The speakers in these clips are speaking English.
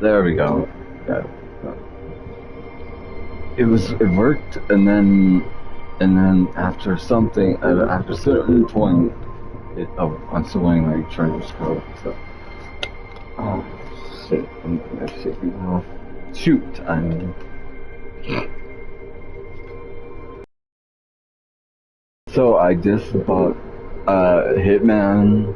There we go. Yeah. It worked, and then after something, after a certain point, I'm still wearing my charger's coat, so. Oh, shit, I'm gonna shit me off. Shoot, So I just bought, Hitman,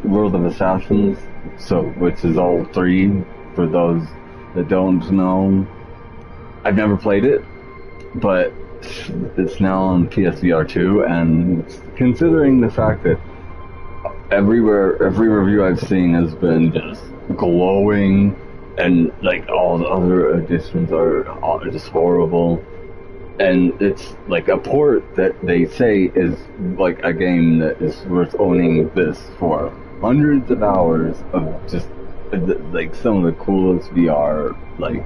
World of Assassins, so, which is all three, for those that don't know. I've never played it, but it's now on PSVR2, and considering the fact that every review I've seen has been just glowing, and like all the other editions are just horrible, and it's like a port that they say is like a game that is worth owning this for hundreds of hours of just like some of the coolest VR, like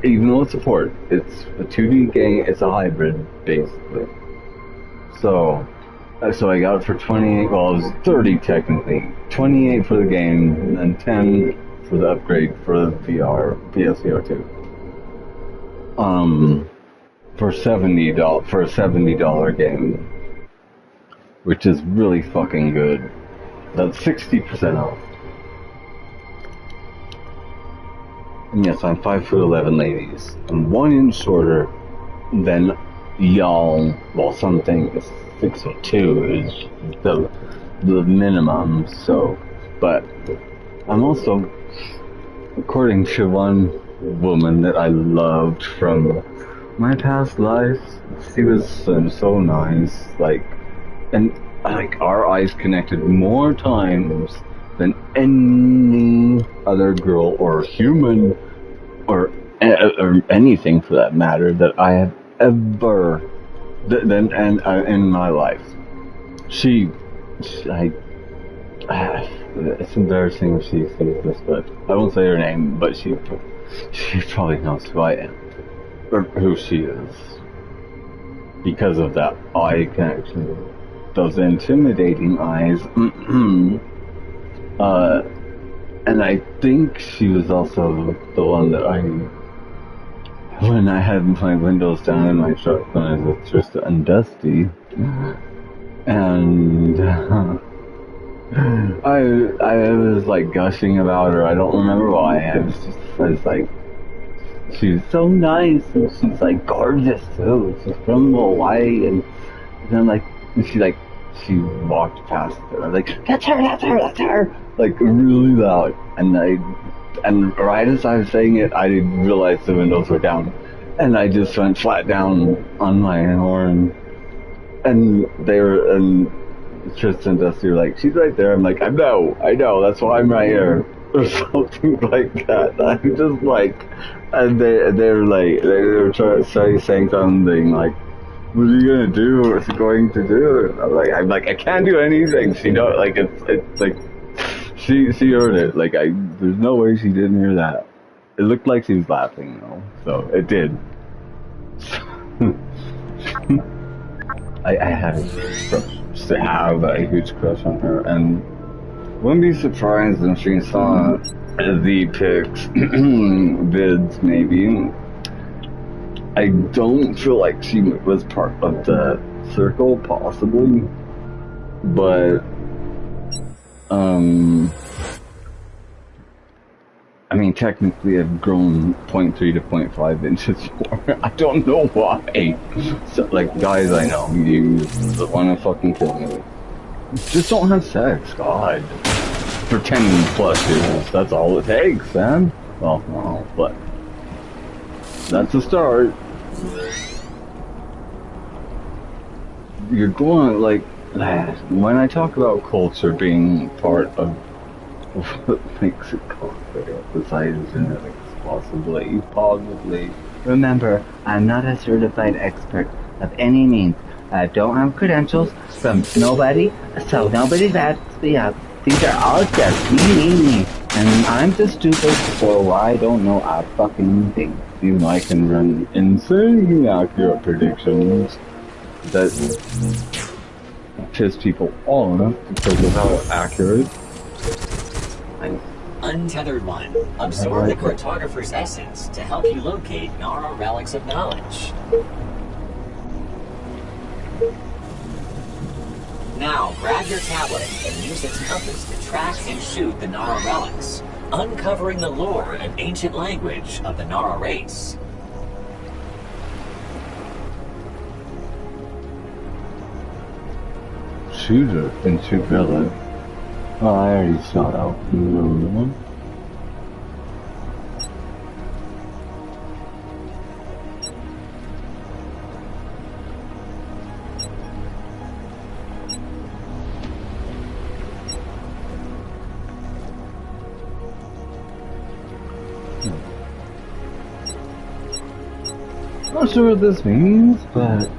even though it's a port, it's a 2D game, it's a hybrid basically. So I got it for 28, well it was 30 technically, 28 for the game, and 10 for the upgrade for the PSVR2. For a $70 game, which is really fucking good. That's 60% off. And yes, I'm 5'11", ladies. I'm 1 inch shorter than y'all. Well, something is 6'2" is the minimum. So, but I'm also, according to one woman that I loved from my past life, she was so nice, and our eyes connected more times than any other girl or human or anything for that matter that I have ever in my life. It's embarrassing if she sees this, but I won't say her name, but she probably knows who I am. Or who she is, because of that eye connection, those intimidating eyes. And I think she was also the one that when I had my windows down in my truck when I was just undusty, and I was like gushing about her. I don't remember why. I was like. She's so nice, and she's like gorgeous too. She's from Hawaii, and then she walked past her. I was like, that's her, like really loud. And right as I was saying it, I didn't realize the windows were down, and I just went flat down on my horn. And Tristan and Dusty were like, she's right there. I'm like, I know, that's why I'm right here. Or something like that. I'm just like, and they were saying something like, what are you gonna do? What's he going to do? I'm like, I can't do anything. She know, like it's like, she heard it. Like there's no way she didn't hear that. It looked like she was laughing though, so it did. I had a huge crush on her, and wouldn't be surprised if she saw the pics, vids maybe. I don't feel like she was part of the circle, possibly, but I mean, technically I've grown 0.3 to 0.5 inches more. I don't know why. So, like, guys I know, you wanna fucking kill me. Just don't have sex, God. For 10 plus years, that's all it takes, man. Well, no, but that's a start. You're going, like, when I talk about culture being part of what makes it culture, besides genetics, possibly. Remember, I'm not a certified expert of any means. I don't have credentials from nobody, so nobody backs me up. These are all just me. And I'm just stupid, so I don't know a fucking thing. Even I can run insanely accurate predictions that piss people off because of how accurate Untethered One. Absorb the cartographer's essence to help you locate Nara relics of knowledge. Now, grab your tablet and use its compass to track and shoot the Nara relics, uncovering the lore and ancient language of the Nara race. Shooter into village. Oh, I already saw that one. Not sure what this means, but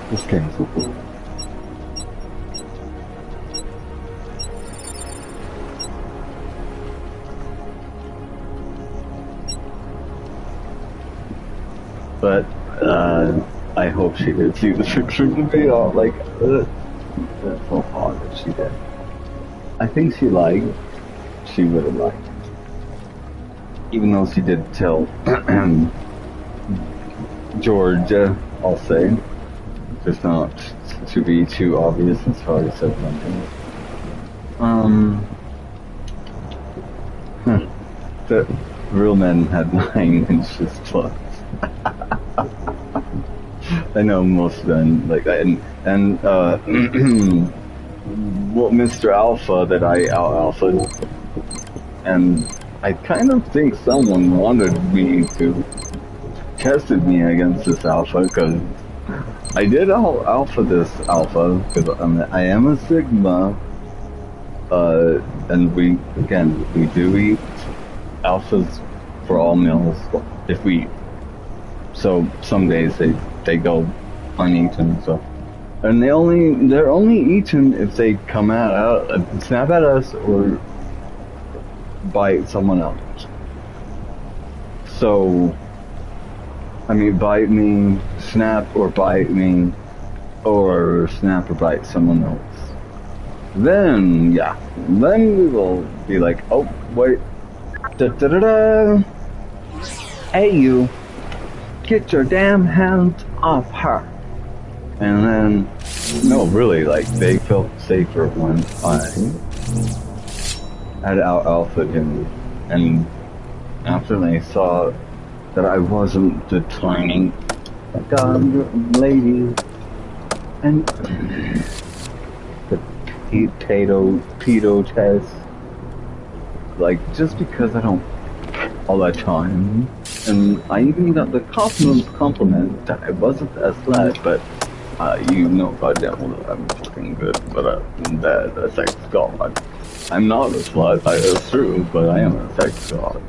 this game's so cool. But I hope she did see the picture of me. All like that's so hard that she did. I think she liked. She would have liked. Even though she did tell Georgia, I'll say, just not to be too obvious as far as said something. The real men had 9 inches plus. I know most men like that, and well, Mr. Alpha that I out-alpha'd, and I kind of think someone wanted me to tested me against this alpha, because I did alpha this alpha, because I am a Sigma, and we do eat alphas for all meals, if we eat. So some days they go uneaten, so. And they're only eaten if they come snap at us, or bite someone else. So, I mean, bite me, snap or bite me, or snap or bite someone else. Then, yeah, then we will be like, oh, wait, da-da-da-da, hey you, get your damn hands off her. And then, no, really, like, they felt safer when I had out-alphaed him, and after they saw that I wasn't the tiny lady, and the pedo test, like, just because I don't all that time, and I even got the compliment that I wasn't a slut, but you know goddamn well that I'm fucking good, but the sex god. I'm not a slut, it's true, but I am a sex god.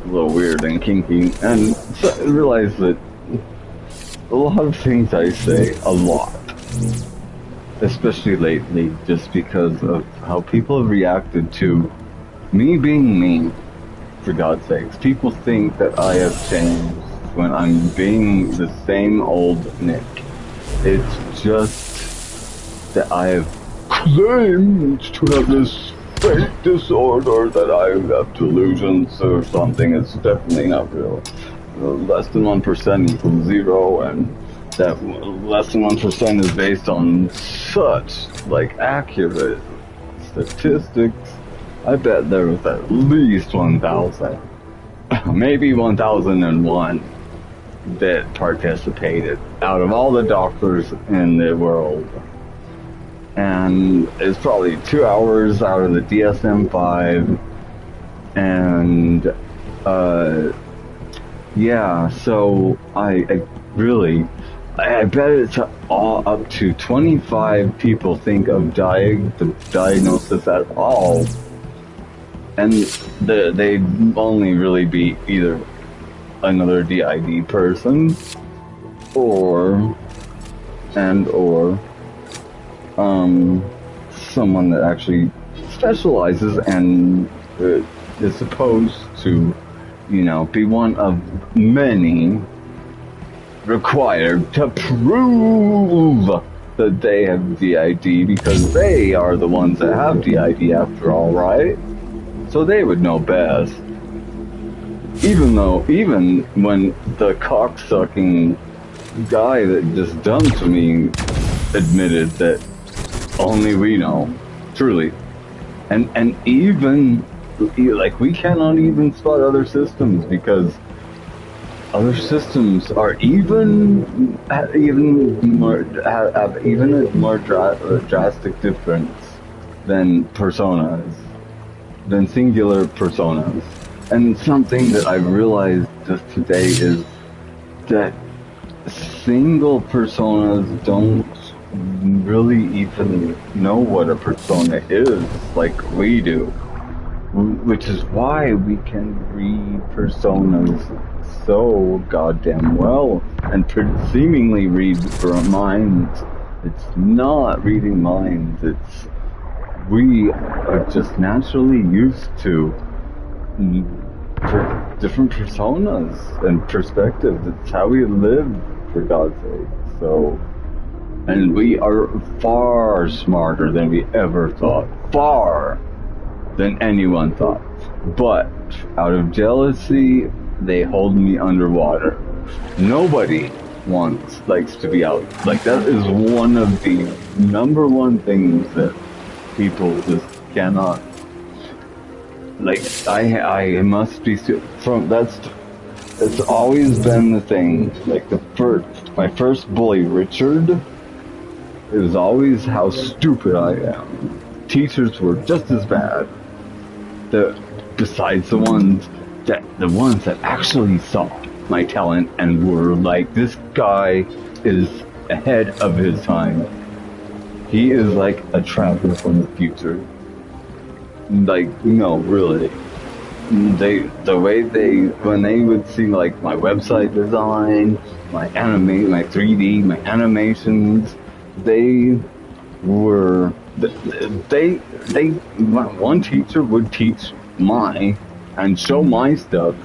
A little weird and kinky, and so I realized that a lot of things I say a lot, especially lately, just because of how people have reacted to me being me, for God's sakes. People think that I have changed when I'm being the same old Nick. It's just that I have claimed to have this fake disorder, that I have delusions or something. It's definitely not real. Less than 1% equals 0, and that less than 1% is based on such, like, accurate statistics. I bet there was at least 1,000, maybe 1,001 that participated out of all the doctors in the world. And it's probably 2 hours out of the DSM-5, and yeah, so I bet it's all up to 25 people think of the diagnosis at all, and they'd only really be either another DID person, or someone that actually specializes and is supposed to, you know, be one of many required to prove that they have DID because they are the ones that have DID after all, right? So they would know best. Even when the cocksucking guy that just dumped me admitted that only we know, truly. And even, like, we cannot even spot other systems because other systems are even have even a more drastic difference than personas, than singular personas. And something that I've realized just today is that single personas don't really even know what a persona is like we do, which is why we can read personas so goddamn well and seemingly read minds. It's not reading minds, it's we are just naturally used to different personas and perspectives. It's how we live, for God's sake. So, and we are far smarter than we ever thought. Far than anyone thought. But out of jealousy, they hold me underwater. Nobody likes to be out. Like, that is one of the number one things that people just cannot. Like, I must be from. It's always been the thing. Like, my first bully, Richard, it was always how stupid I am. Teachers were just as bad. Besides the ones that actually saw my talent and were like, this guy is ahead of his time. He is like a traveler from the future. Like, no, really. When they would see like my website design, my 3D, my animations, one teacher would teach and show my stuff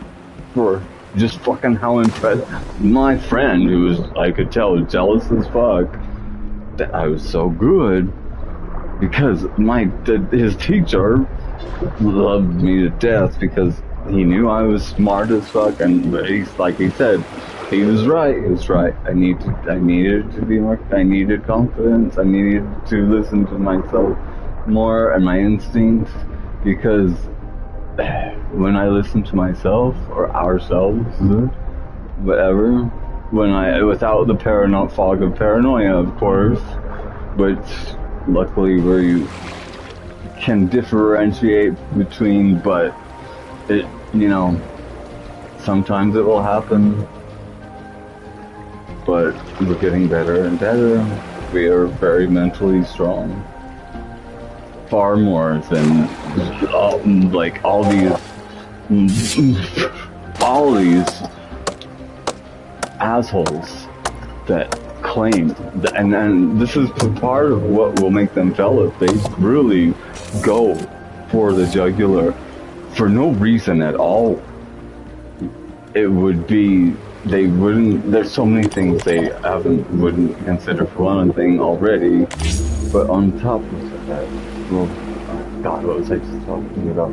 for just fucking how impressed. My friend, who was, I could tell, was jealous as fuck that I was so good, because his teacher loved me to death because he knew I was smart as fuck, and like he said, he was right. I needed to be more. I needed confidence. I needed to listen to myself more and my instincts, because when I listen to myself or ourselves, whatever, without the fog of paranoia, of course, which luckily we can differentiate between, but it, sometimes it will happen, but we're getting better and better. We are very mentally strong. Far more than all these assholes that claim that, and this is part of what will make them fellas. They really go for the jugular for no reason at all. It would be, they wouldn't, there's so many things they wouldn't consider for one thing already, but on top of that, well, God, what was I just talking about?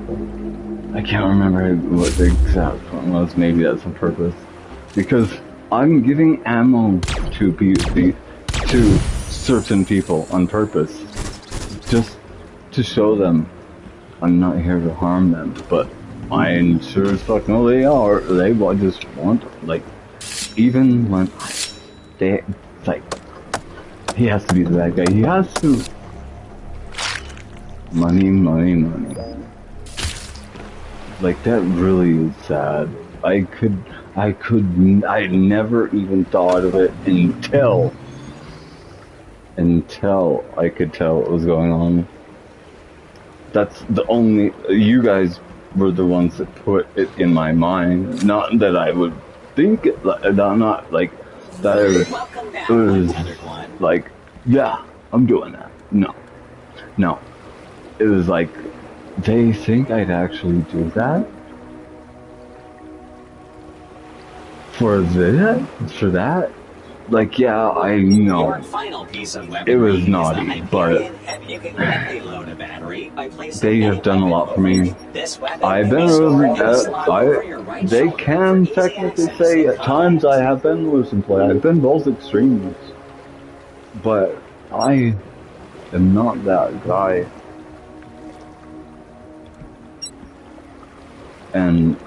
I can't remember what the exact one was. Maybe that's on purpose, because I'm giving ammo to certain people on purpose, just to show them I'm not here to harm them. But I sure as fuck know they are. They just want, like, even when he has to be the bad guy. He has to. Money. Like, that really is sad. I never even thought of it until I could tell what was going on. That's the only, you guys were the ones that put it in my mind. Not that I would think it, not like that it was like, yeah, I'm doing that. No. It was like, they think I'd actually do that? For that? Like, yeah, I Your know final piece of it weaponry was is the naughty, but Hyperion Heavy. You can quickly load a battery by placing they any have done a weapon lot for over me. it. This weapon I've can be been stored really, in a slot over your right they shoulder can for easy technically access say in at times I have been losing play. I've been both extremes, but I am not that guy. And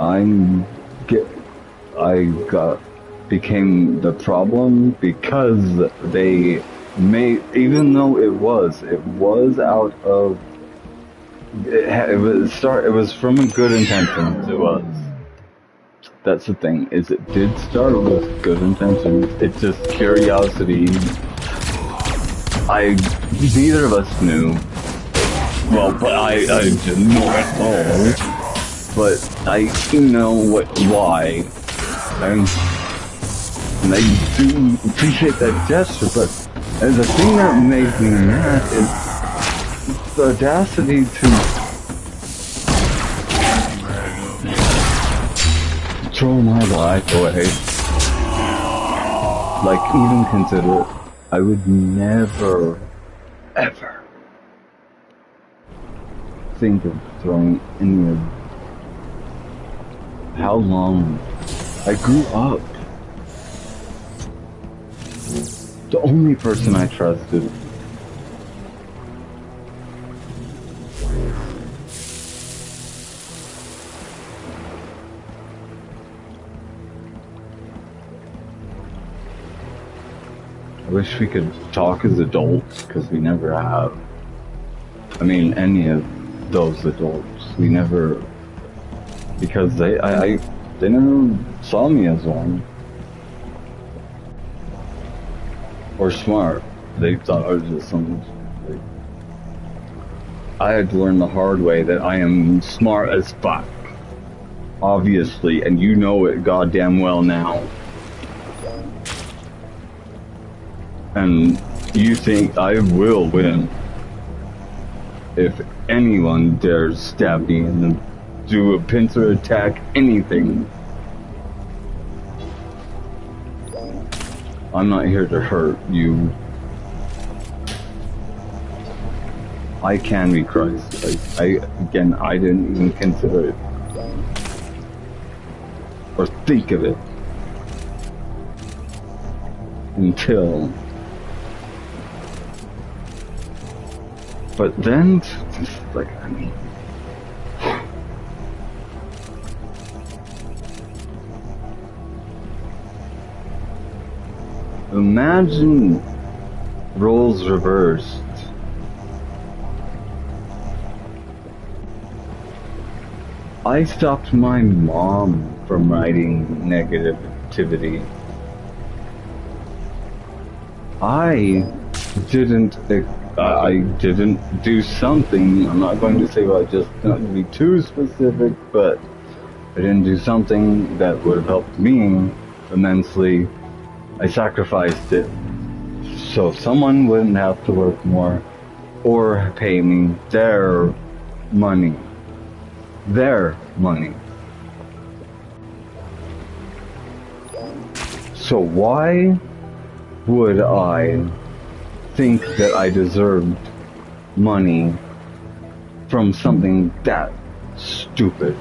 became the problem because they made, even though it was out of, it was from a good intentions, it was. That's the thing, is it did start with good intentions, it's just curiosity. Neither of us knew. Well, but I didn't know at all. But I know why. And I do appreciate that gesture, but the thing that made me mad is the audacity to throw my life away. Like, even consider it. I would never, ever think of throwing any of. How long? I grew up. The only person I trusted. I wish we could talk as adults, because we never have. I mean, any of those adults. We never... Because they never saw me as one. Or smart. They thought I was just some... I had to learn the hard way that I am smart as fuck. Obviously, and you know it goddamn well now. And you think I will win if anyone dares stab me and do a pincer attack, anything. I'm not here to hurt you. I can be Christ. I didn't even consider it. Or think of it. Until... But then, like, I mean... Imagine roles reversed. I stopped my mom from writing negativity. I didn't do something. I'm not going to say what I just not to be too specific, but I didn't do something that would have helped me immensely. I sacrificed it so someone wouldn't have to work more or pay me their money. Their money. So why would I think that I deserved money from something that stupid?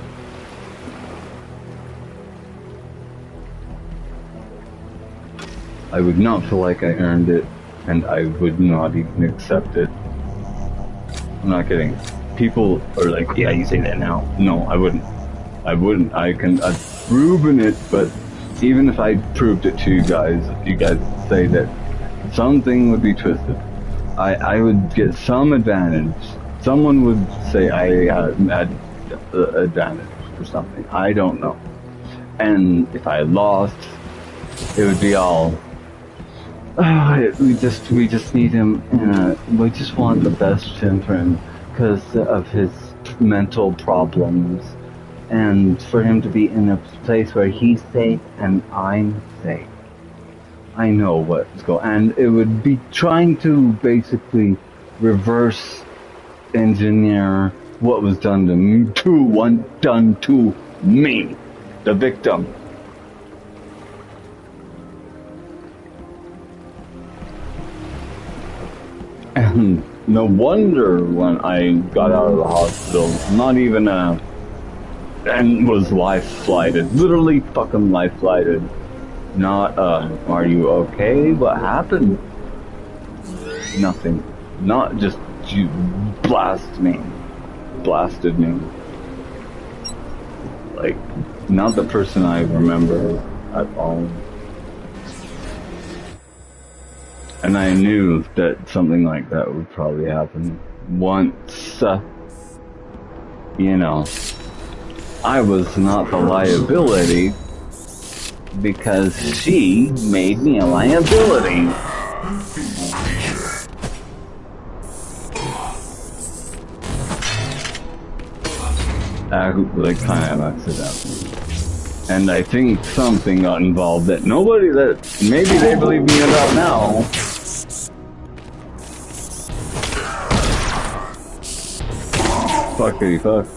I would not feel like I earned it, and I would not even accept it. I'm not kidding. People are like, yeah, you say that now. No, I wouldn't. I've proven it, but even if I proved it to you guys say that something would be twisted. I would get some advantage. Someone would say I had advantage or something. I don't know. And if I lost, it would be all... we just need him, we just want the best for him because of his mental problems, and for him to be in a place where he's safe and I'm safe. I know what's going, and it would be trying to basically reverse engineer what was done to me, done to me, the victim. And no wonder when I got out of the hospital, not even and was life flighted, literally fucking life flighted. Not are you okay? What happened? Nothing. Not just you blasted me. Like, not the person I remember at all. And I knew that something like that would probably happen once, you know, I was not the liability because she made me a liability. Like, kind of accidentally. And I think something got involved that nobody that, maybe they believe me about now. Fuckity fuck.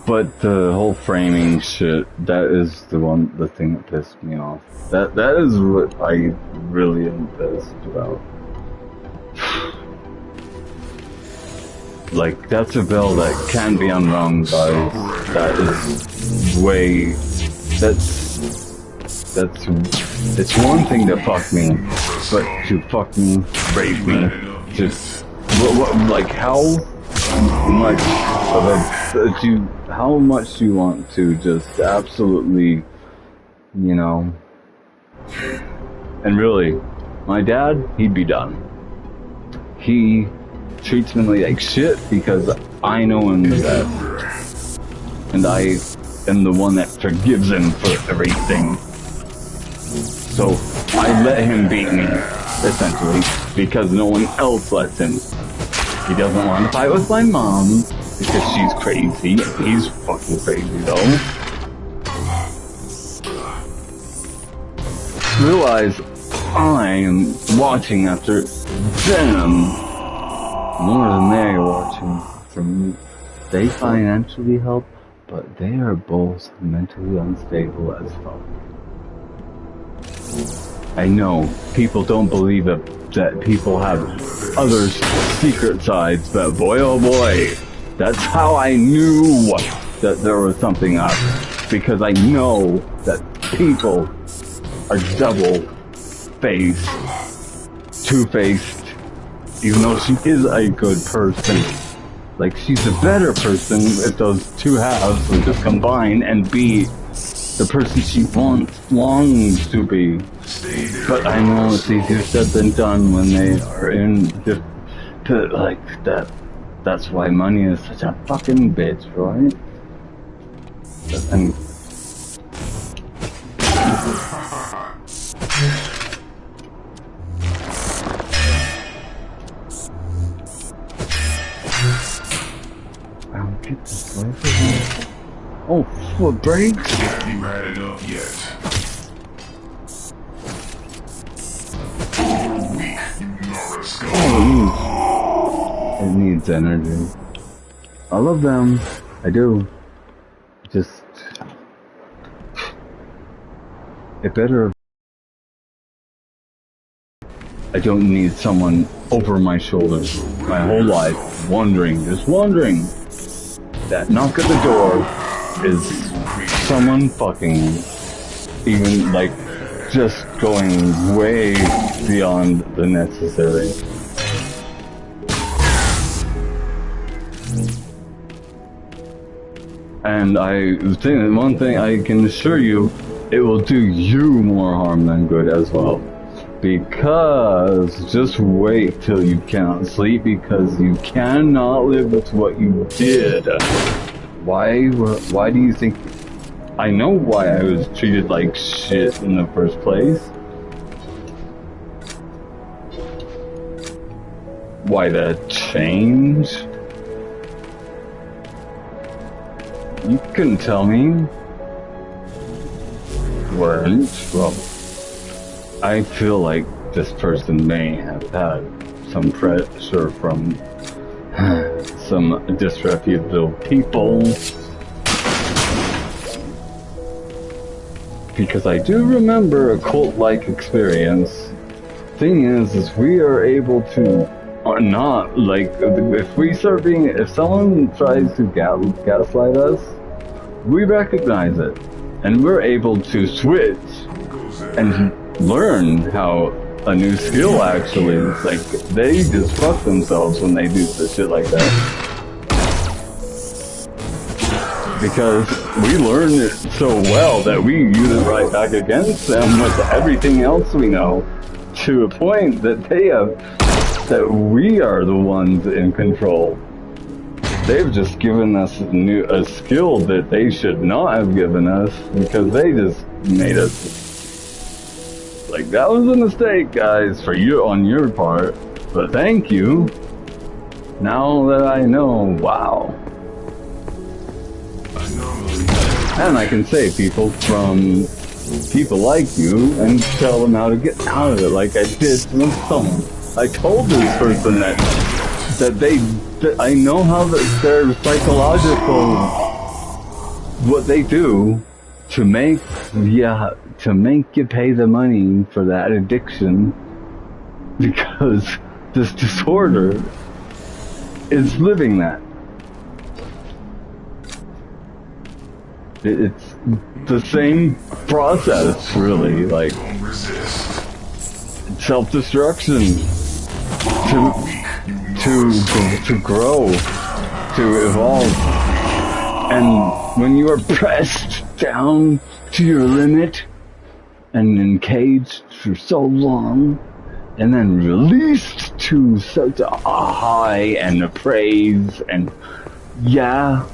But the whole framing shit, that is the thing that pissed me off. That is what I really am pissed about. Like, that's a bell that can be unrung, guys. That is way... It's one thing to fuck me, but to fucking rape me, like, how much how much do you want to just absolutely, you know... And really, my dad, he'd be done. He treats me like shit because I know him the best. And I am the one that forgives him for everything. So I let him beat me, essentially, because no one else lets him. He doesn't want to fight with my mom because she's crazy. He's fucking crazy though. Realize I am watching after them more than they are watching for me. They financially help, but they are both mentally unstable as fuck. I know people don't believe that people have other secret sides, but boy oh boy, that's how I knew that there was something up. Because I know that people are double-faced, two-faced, even though she is a good person. Like, she's a better person if those two halves would just combine and be the person she longs to be. But I know it's easier said than done when they are in the pit like that. That's why money is such a fucking bitch, right? And I don't get this way for me. Oh, foot brakes? Have you had enough yet? Oh, it needs energy. I love them. I do. Just... it better... I don't need someone over my shoulder my whole life, just wondering. That knock at the door is someone fucking me. Even, like, just going way beyond the necessary. And one thing I can assure you, it will do you more harm than good as well. Because just wait till you cannot sleep because you cannot live with what you did. Why do you think... I know why I was treated like shit in the first place. Why the change? You couldn't tell me. Weren't? Well, I feel like this person may have had some pressure from some disreputable people. because I do remember a cult-like experience. Thing is we are able to, or not, like, if we start being, if someone tries to gaslight us, we recognize it, and we're able to switch and learn how a new skill actually, like, they just fuck themselves when they do shit like that. Because we learn it so well that we use it right back against them with everything else we know, to a point that that we are the ones in control. They've just given us a skill that they should not have given us, because they just made us, like, that was a mistake, guys, for you on your part, but thank you. Now that I know, wow. And I can save people from people like you and tell them how to get out of it, like I did with someone. I told this person that I know how their psychological, what they do to make you pay the money for that addiction, because this disorder is living that. It's the same process, really, like self-destruction, to grow, to evolve. And when you are pressed down to your limit and encaged for so long, and then released to such a high and a praise, and yeah,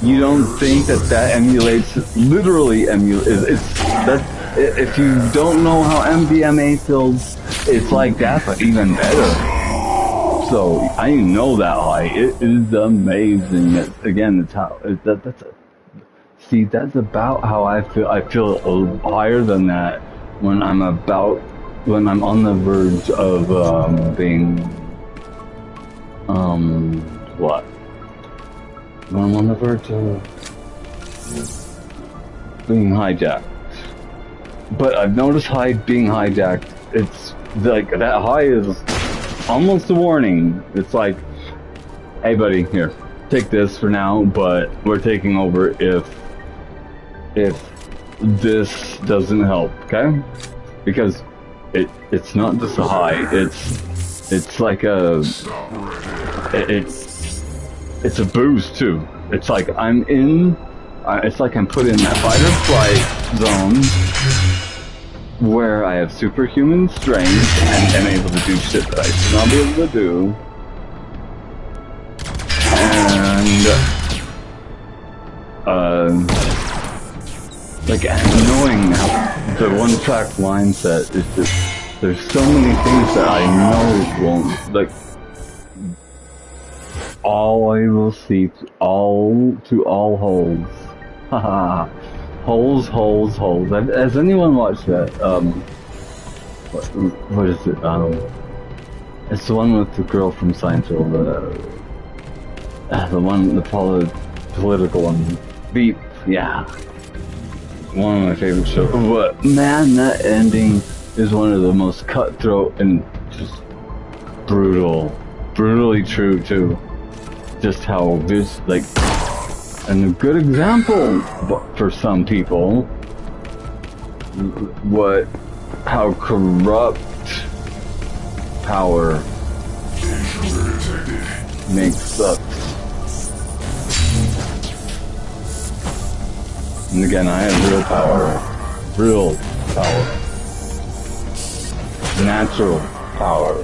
you don't think that emulates, literally emulates, if you don't know how MDMA feels, it's like that, but even better. So, I know that high. It is amazing. Again, it's how, that's about how I feel. I feel higher than that when I'm on the verge of, being, what? When I'm on the verge of being hijacked. But I've noticed being hijacked, it's like, that high is almost a warning. It's like, hey buddy, here, take this for now, but we're taking over if this doesn't help, okay? Because it's not just a high, it's like it's a boost too. It's like it's like I'm put in that fight or flight zone where I have superhuman strength and am able to do shit that I should not be able to do. And like, knowing how the one-track mindset is just, there's so many things that I know won't, like, all I will see to all holes. Haha. Holes. Has anyone watched that? What is it? It's the one with the girl from Seinfeld. The political one. Beep. Yeah. One of my favorite shows. But man, that ending is one of the most cutthroat and just brutally true too. Just how this, like, and a good example for some people, how corrupt power makes us. And again, I have real power, natural power.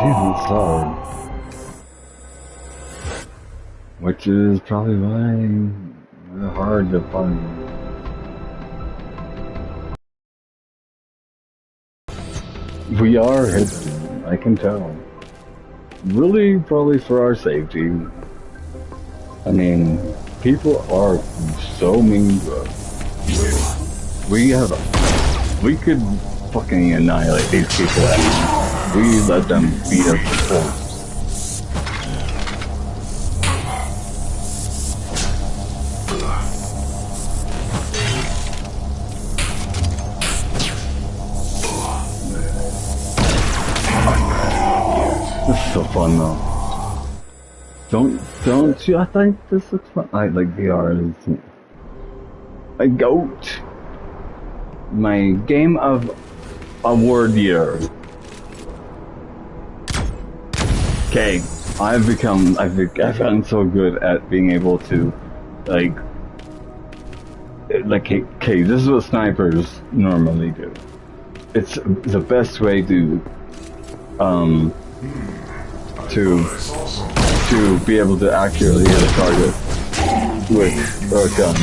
Damn, it's hard. Which is probably why they're hard to find. We are hidden, I can tell. Really, probably for our safety. I mean, people are so mean to us. We could fucking annihilate these people at we let them beat us to force. so fun though. Don't you? I think this looks fun. I like VR is a goat. My game of award year. Okay, I've gotten so good at being able to, like, okay, this is what snipers normally do. It's the best way to be able to accurately hit a target with a gun.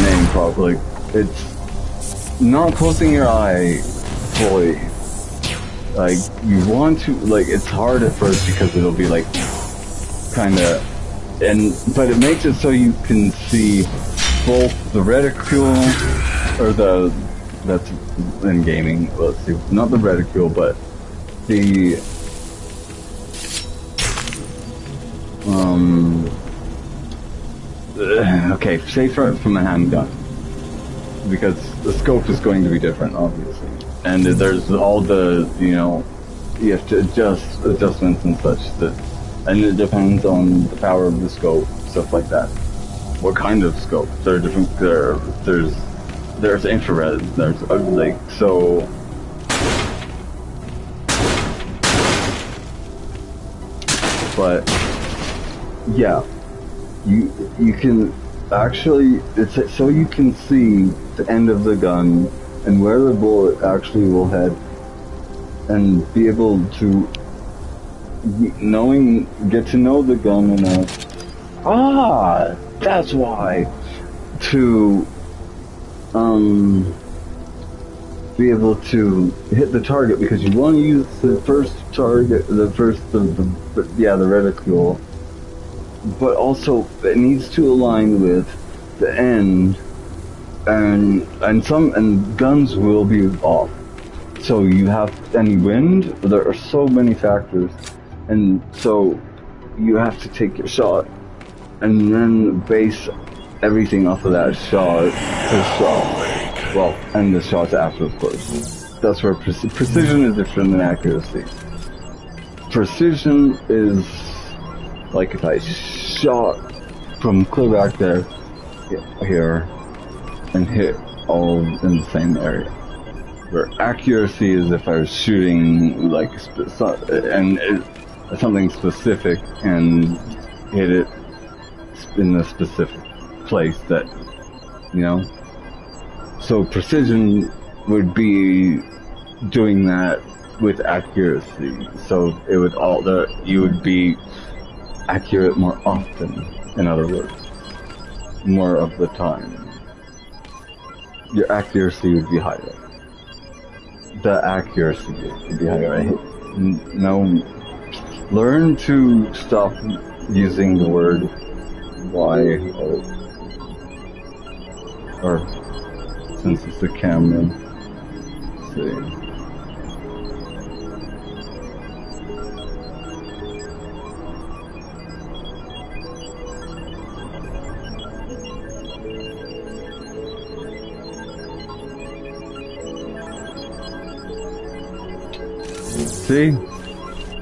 Name properly. It's not closing your eye fully. Like, you want to, like, it's hard at first because it'll be like, kinda, but it makes it so you can see both the reticule, or that's in gaming, let's see, not the reticule, but the, okay, say from a handgun, because the scope is going to be different, obviously. And there's all the, you know, you have to adjustments and such and it depends on the power of the scope, stuff like that. What kind of scope? There are different, there's infrared, there's like, so. But, yeah, you can actually, it's so you can see the end of the gun and where the bullet actually will head, and be able to get to know the gun enough. That's why. To be able to hit the target, because you want to use the first target, the reticule, but also it needs to align with the end. And guns will be off. So you have any wind, there are so many factors, and so you have to take your shot and then base everything off of that shot, and the shots after, of course. That's where precision is different than accuracy. Precision is like if I shot from clear back there, here, and hit all in the same area. Where accuracy is if I was shooting like something specific and hit it in a specific place that, you know. So precision would be doing that with accuracy. So it would you would be accurate more often. In other words, more of the time. Your accuracy would be higher. The accuracy would be higher. Learn to stop using the word why, or since it's a camera. Let's see.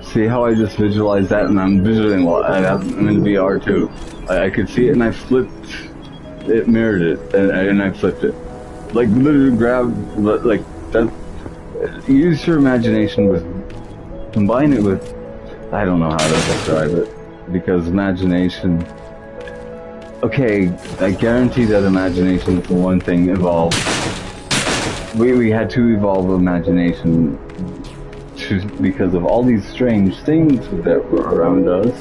See how I just visualized that, and I'm visualizing I'm in VR too. I could see it, and I flipped it, mirrored it, and I flipped it. Like literally like that. Use your imagination combine it with. I don't know how to describe it, because imagination. Okay, I guarantee that imagination for one thing evolved. We had to evolve imagination. Because of all these strange things that were around us,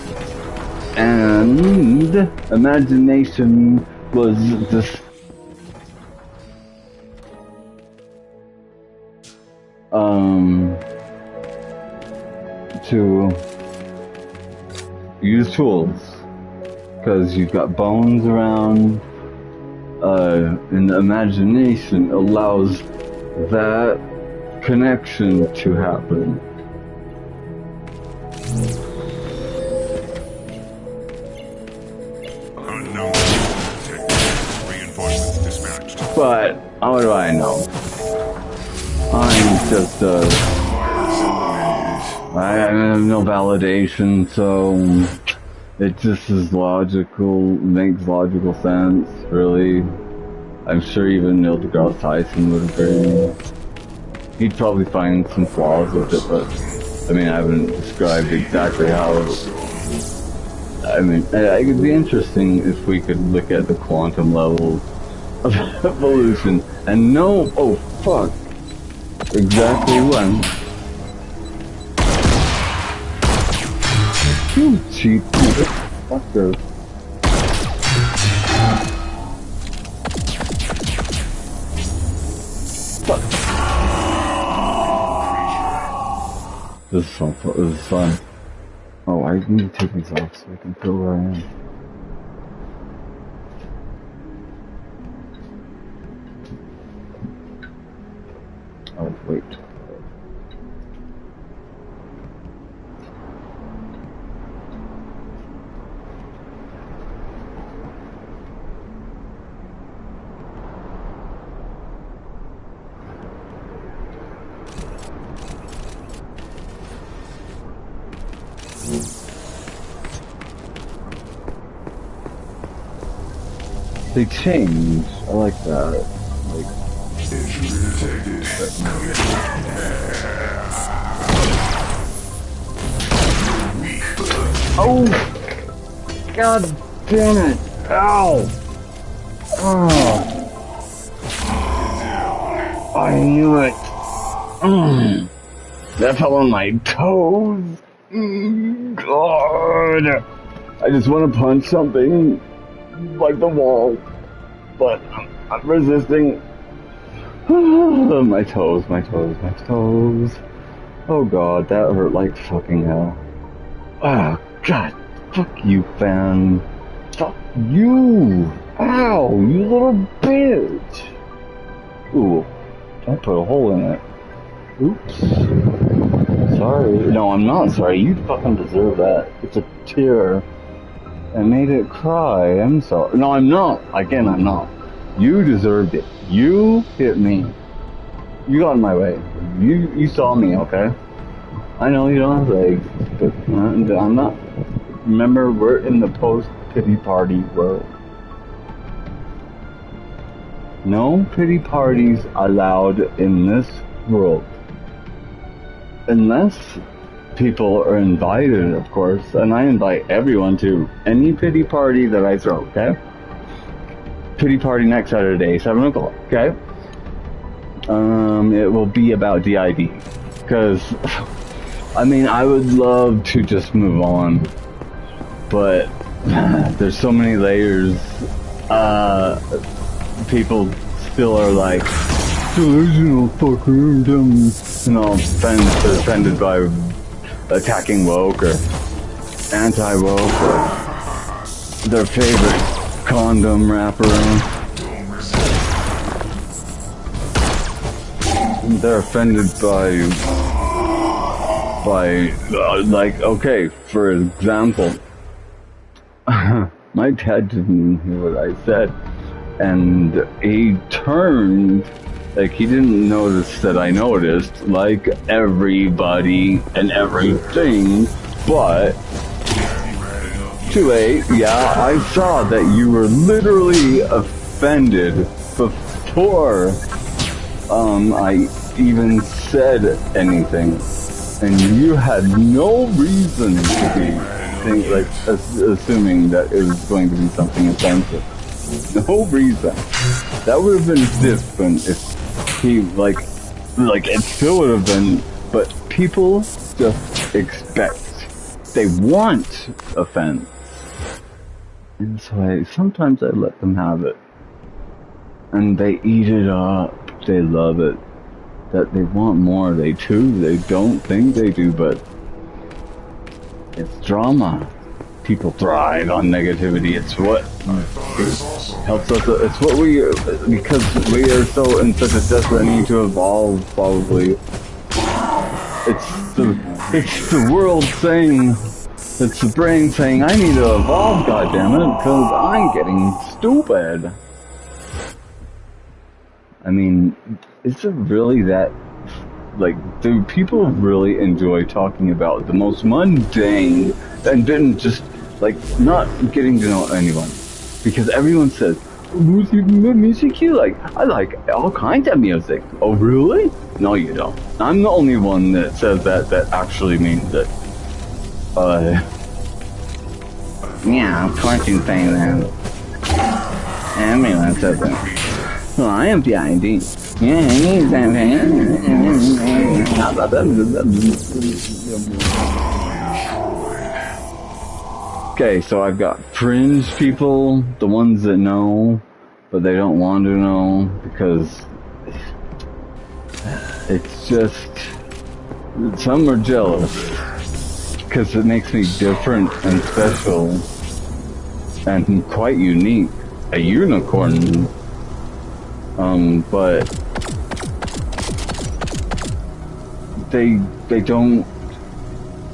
and imagination was this to use tools, because you've got bones around, and the imagination allows that connection to happen. Unknown reinforcements dispatched. But how do I know? I'm just I have no validation, so it just is logical, makes logical sense, really. I'm sure even Neil deGrasse Tyson would agree. He'd probably find some flaws with it, but I mean, I haven't described exactly how. I mean, it could be interesting if we could look at the quantum levels of evolution and know, oh fuck, exactly when. You cheap motherfucker. Fuck. This is fun. This is fun. Oh, I need to take these off so I can feel where I am. Oh, wait. They changed. I like that. Like, oh! God damn it! Ow! Oh! I knew it! That fell on my toes! God! I just want to punch something like the wall, but I'm resisting. My toes, my toes, my toes. Oh god, that hurt like fucking hell. Ah, god, fuck you, fan. Fuck you! Ow, you little bitch! Ooh, I put a hole in it. Oops. Sorry. No, I'm not sorry. You fucking deserve that. It's a tear. I made it cry. I'm sorry. No, I'm not. Again, I'm not. You deserved it. You hit me. You got in my way. You saw me, okay? I know you don't have legs, but I'm not. Remember, we're in the post-pity party world. No pity parties allowed in this world. Unless people are invited, of course, and I invite everyone to any pity party that I throw, okay? Pity party next Saturday, 7 o'clock, okay? It will be about DID, because, I mean, I would love to just move on, but there's so many layers. People still are like, delusional fucker, and all offended by attacking woke or anti-woke or their favorite condom wrapper. They're offended by like, okay, for example, my dad didn't hear what I said, and he turned. Like, he didn't notice that I noticed, like everybody and everything, but too late. Yeah, I saw that you were literally offended before I even said anything, and you had no reason to be assuming that it was going to be something offensive. No reason. That would have been different if he, like it still would have been, but people just expect, they want offense. And so sometimes I let them have it. And they eat it up, they love it. That they want more, they don't think they do, but it's drama. People thrive on negativity. It's what helps us. It's what because we are so in such a desperate need to evolve. Probably, it's the world saying, it's the brain saying, I need to evolve. Goddammit, because I'm getting stupid. I mean, is it really that like, do people really enjoy talking about the most mundane and then just, like, not getting to know anyone? Because everyone says, music you like? I like all kinds of music. Oh, really? No, you don't. I'm the only one that says that actually means it. Yeah, of course you say that. Everyone says that. Well, I am PID. Yeah, okay, so I've got fringe people, the ones that know, but they don't want to know because it's just, some are jealous because it makes me different and special and quite unique, a unicorn. But they don't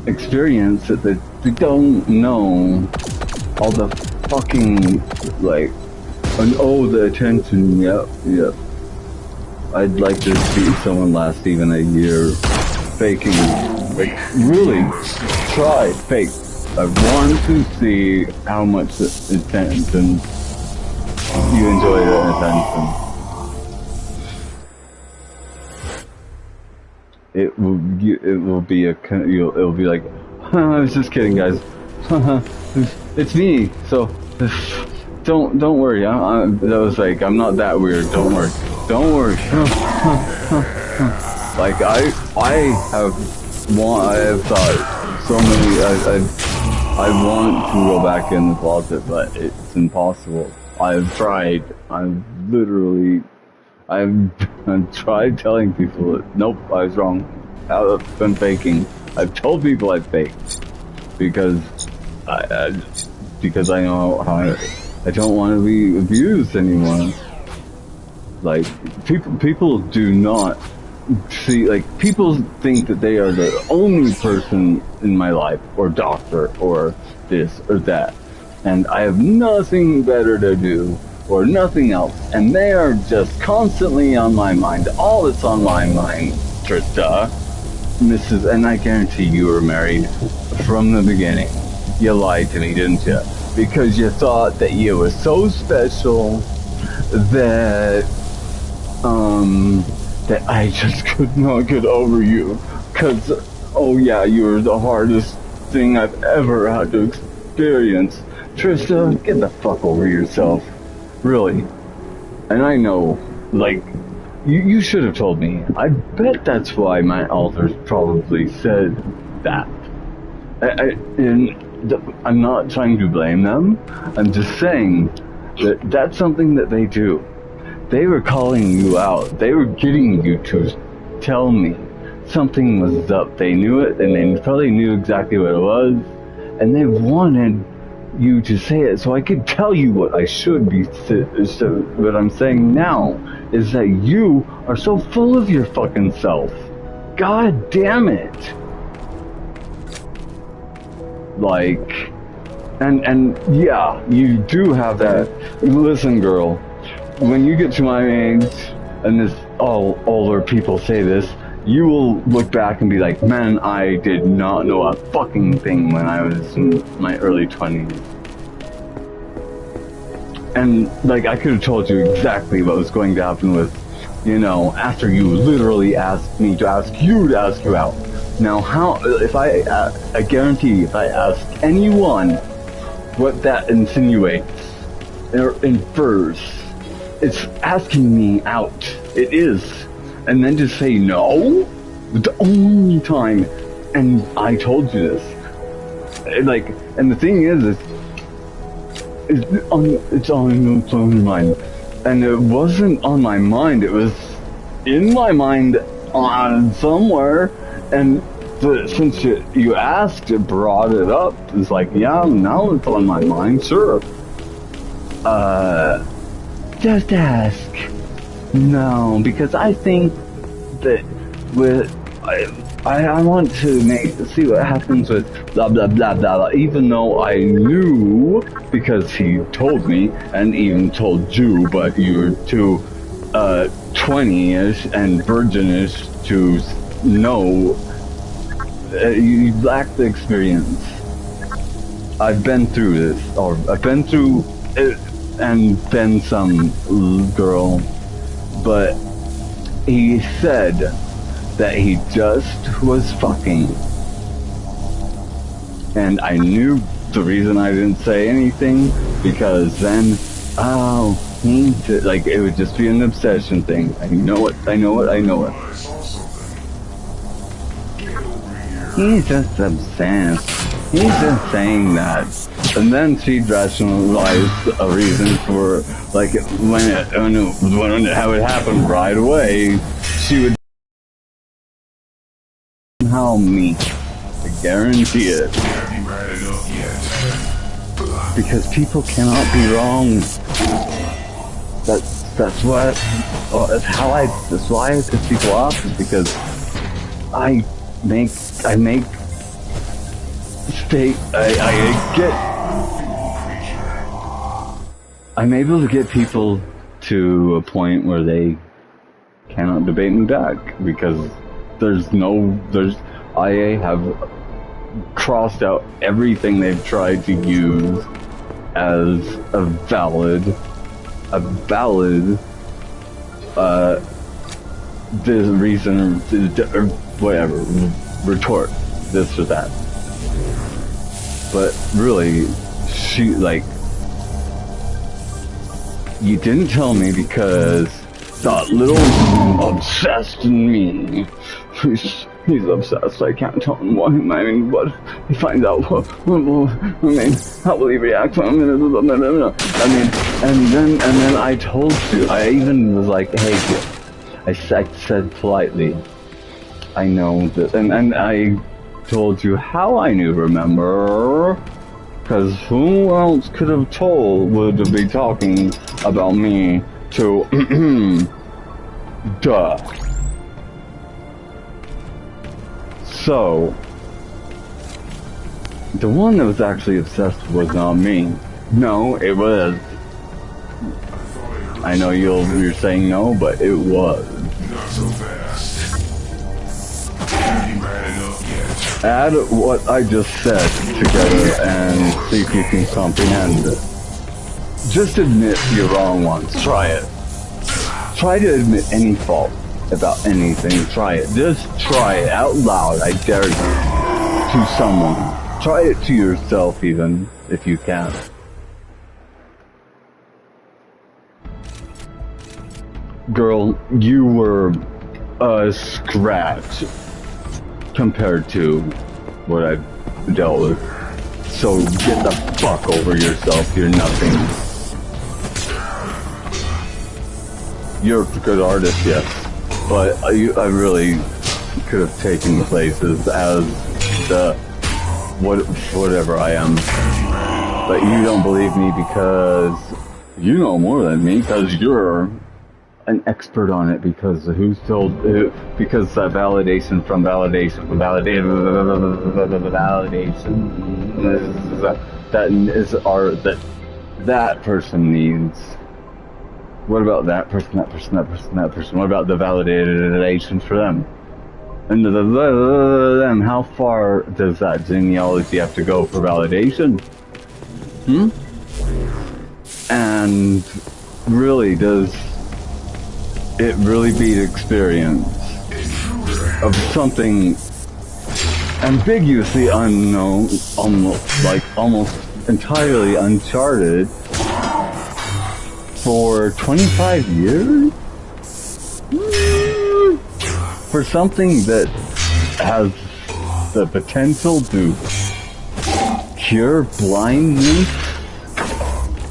experience it. They don't know all the fucking, like, and the attention. Yep. I'd like to see someone last even a year faking, like, really try fake. I want to see how much attention you enjoy the attention. It will be it'll be like, I was just kidding, guys. It's me. So don't worry. That was like, I'm not that weird. Don't worry. Like I have thought so many. I want to go back in the closet, but it's impossible. I've tried. I've tried telling people that, nope, I was wrong. I've been faking. I've told people I faked because I know how I don't want to be abused anymore. Like, people do not see, like, people think that they are the only person in my life, or doctor, or this or that, and I have nothing better to do or nothing else, and they are just constantly on my mind. All that's on my mind, Trista, Mrs., and I guarantee you were married from the beginning. You lied to me, didn't you? Because you thought that you were so special that that I just could not get over you. Cause, oh yeah, you were the hardest thing I've ever had to experience. Trista, get the fuck over yourself. Really. And I know, like, you should have told me. I bet that's why my elders probably said that. I'm not trying to blame them. I'm just saying that that's something that they do. They were calling you out. They were getting you to tell me something was up. They knew it, and they probably knew exactly what it was, and they wanted you to say it so I could tell you what I should be. So what I'm saying now is that you are so full of your fucking self. God damn it. Like, and yeah, you do have that. Listen, girl, when you get to my age, and this, all older people say this, you will look back and be like, man, I did not know a fucking thing when I was in my early 20s. And, like, I could have told you exactly what was going to happen with, you know, after you literally asked me to ask you out. Now, I guarantee if I ask anyone what that insinuates or infers, it's asking me out. It is. And then to say no, the only time, and I told you this, like, and the thing is it's on your mind, and it wasn't on my mind, it was in my mind on somewhere, and since you asked, it brought it up. It's like, yeah, now it's on my mind, sure. Just ask. No, because I think that I want to see what happens with blah blah blah blah, even though I knew, because he told me, and even told you, but you were too 20-ish and virginish to know. You lack the experience. I've been through this, or I've been through it and been some girl, but he said that he just was fucking. And I knew the reason I didn't say anything, because then, like, it would just be an obsession thing. I know it. He's just obsessed. He's just saying that. And then she'd rationalize a reason for, like, when it would happen right away, she would somehow me. I guarantee it. Because people cannot be wrong. That's why I piss people off, is because I'm able to get people to a point where they cannot debate me back, because I have crossed out everything they've tried to use as a valid this reason, or whatever, retort, this or that. But really, you didn't tell me because that little obsessed in me, he's obsessed, I can't tell him why. I mean, what, he finds out, how will he react? I mean, and then I told you, I even was like, hey, I said politely, I know that, and I told you how I knew, remember? Because who else could have would be talking about me to, duh. So, the one that was actually obsessed was not me. No, it was. I know you're saying no, but it was. Not so fast. Add what I just said together and see if you can comprehend it. Just admit you're wrong once. Try it. Try to admit any fault about anything. Try it. Just try it out loud. I dare you. To someone. Try it to yourself even, if you can. Girl, you were a scratch compared to what I've dealt with. So get the fuck over yourself. You're nothing. You're a good artist, yes, but I really could have taken places as whatever I am. But you don't believe me because you know more than me, because you're an expert on it, because because that validation from validation that person needs. What about that person, that person, that person, that person? What about the validation for them? And them, how far does that genealogy have to go for validation? And really, does it really beat experience of something ambiguously unknown, almost entirely uncharted for 25 years? For something that has the potential to cure blindness?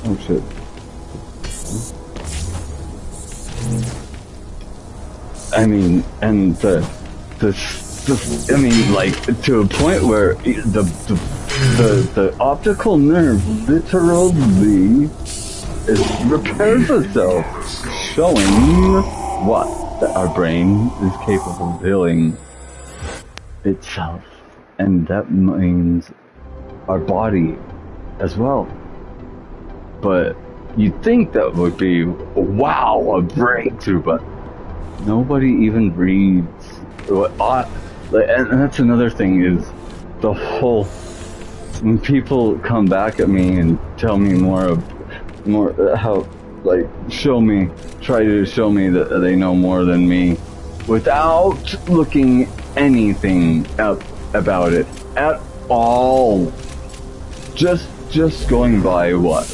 Oh shit. I mean, and like, to a point where the optical nerve literally repairs itself, showing what? That our brain is capable of healing itself. And that means our body as well. But you'd think that would be, wow, a breakthrough, but nobody even reads And that's another thing is the whole when people come back at me and tell me more how like try to show me that they know more than me without looking anything up about it at all. Just going by what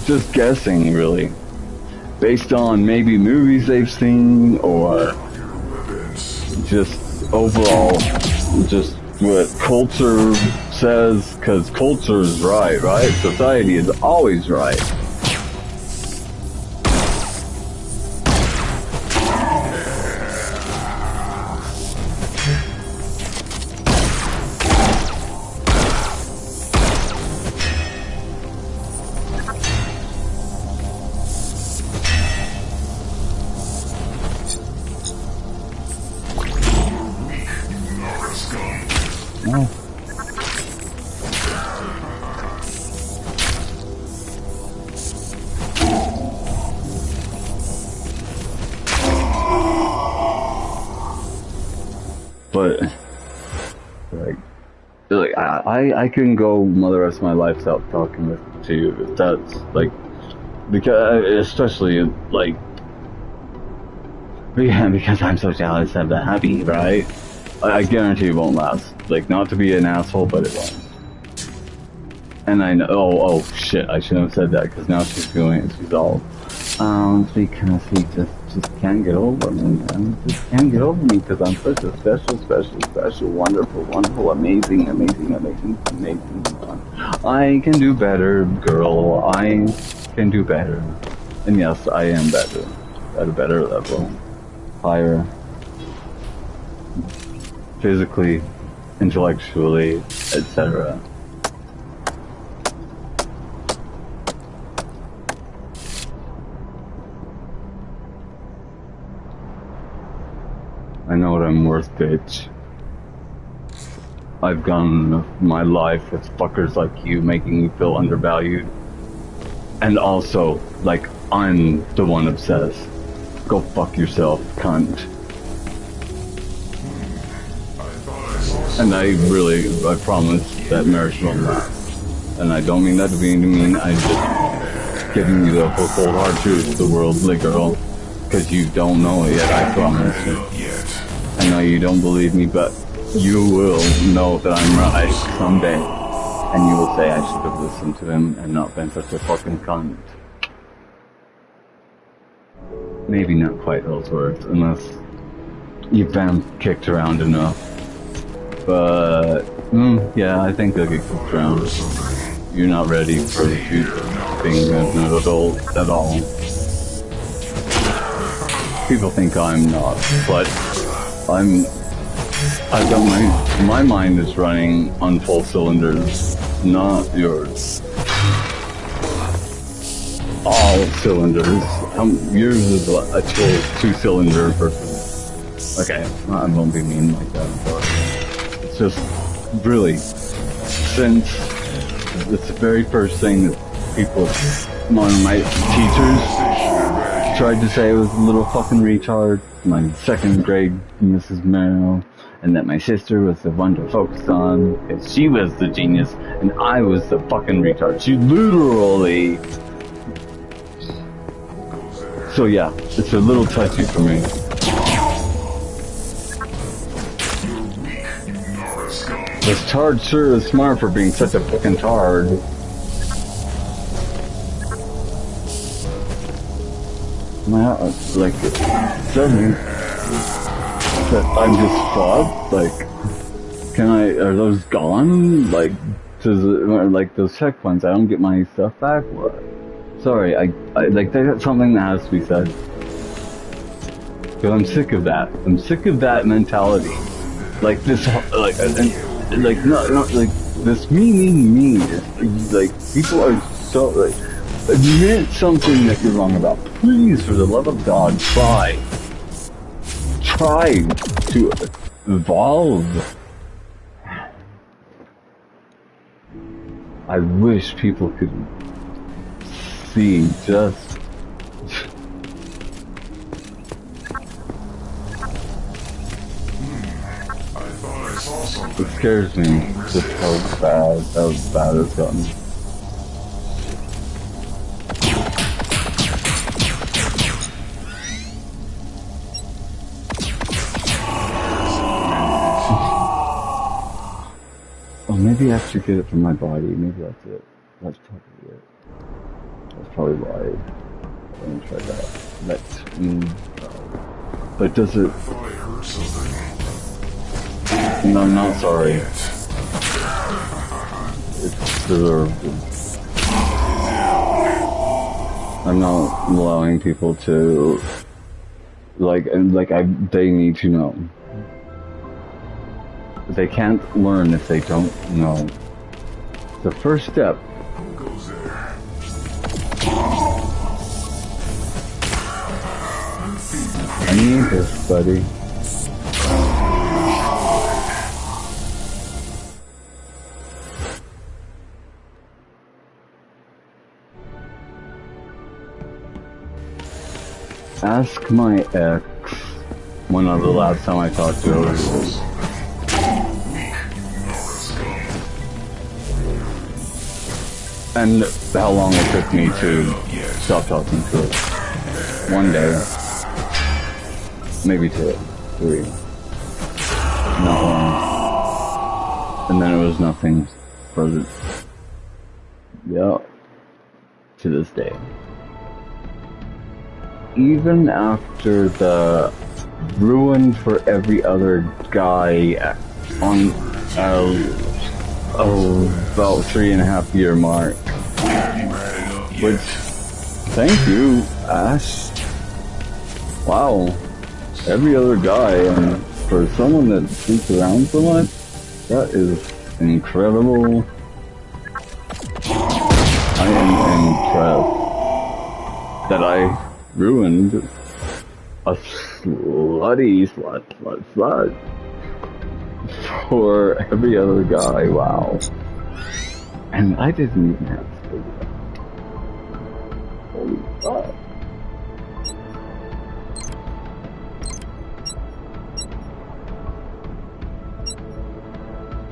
just guessing really based on maybe movies they've seen or just overall just what culture says, because culture is right? Society is always right. But like I can go the rest of my life without talking to you if that's like, because especially like because I'm so jealous of the hubby, right? I guarantee it won't last. Like, not to be an asshole, but it won't. And I know. Oh shit! I shouldn't have said that because now she's feeling it. She's all because he just can't get over me, man. Just can't get over me because I'm such a special, wonderful, amazing. I can do better, girl. I can do better. And yes, I am better. At a better level. Higher. Physically, intellectually, etc. I know what I'm worth, bitch. I've gone my life with fuckers like you making me feel undervalued. And also, like, I'm the one obsessed. Go fuck yourself, cunt. And I promise that marriage won't last. And I don't mean that to be mean, I'm just giving you the whole cold hard truth, the worldly girl. Because you don't know it yet, I promise you. I know you don't believe me, but you will know that I'm right someday. And you will say I should have listened to him and not been such a fucking cunt. Maybe not quite Ellsworth, unless you've been kicked around enough. But, yeah, I think they'll get kicked around. You're not ready for the future, being an adult at all. People think I'm not, but I've got my mind is running on full cylinders, not yours. All cylinders. Yours is a two-cylinder person. Okay, I won't be mean like that, but it's just really, since it's the very first thing that people, one of my teachers tried to say I was a little fucking retard, my second grade Mrs. Merrill, and that my sister was the one to focus on, because she was the genius, and I was the fucking retard. She literally... So yeah, it's a little touchy for me. This tard sure is smart for being such a fucking tard. Like, doesn't mean that I'm just fucked. Like, are those gone? Like, like those checkpoints, I don't get my stuff back? What? Sorry, I like, that's something that has to be said. Because I'm sick of that. I'm sick of that mentality. Like, this, like, not, like, this me. Like, people are so, like, admit something that you're wrong about. Please, for the love of God, try to evolve. I wish people could see just It scares me just how bad it's gotten. Oh, maybe I should get it from my body. Maybe that's it. That's probably it. That's probably why I didn't try that. But does it... No, I'm not sorry. It's deserved. I'm not allowing people to... they need to know. They can't learn if they don't know. The first step. I need this, buddy. Ask my ex when the last time I talked to her. And how long it took me to stop talking to her. 1 day. Maybe 2, 3. Not long. And then it was nothing further. Yeah. To this day. Even after the ruined for every other guy on about 3.5 year mark. Which, thank you, Ash. Wow. Every other guy, and for someone that sleeps around so much, that is incredible. I am impressed that I ruined a slutty slut for every other guy. Wow. And I didn't even have to do that. Holy fuck.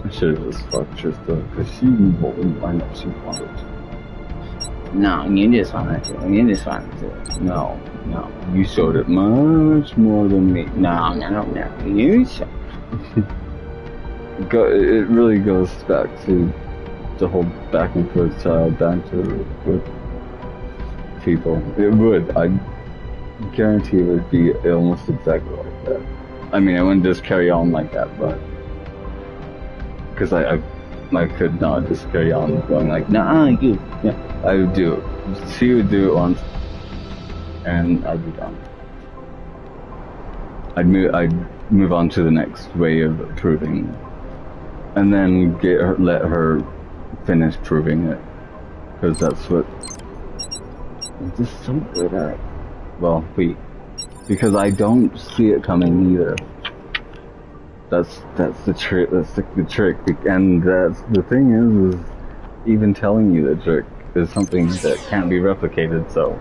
I should have just fucked Trista, because she won't line up, she wanted to. No, you just wanted to. No. You showed it much more than me. No. You showed it really goes back to the whole back and forth style banter with people. It would. I guarantee it would be almost exactly like that. I mean, I wouldn't just carry on like that, but... Because I could not just carry on going like, nah, you. Yeah, I would do it. She would do it once, and I'd be done. I'd move on to the next way of proving, and then let her finish proving it, because that's what I'm just so good at. Well, because I don't see it coming either. That's the trick. That's the trick, and that's the thing is even telling you the trick is something that can't be replicated. So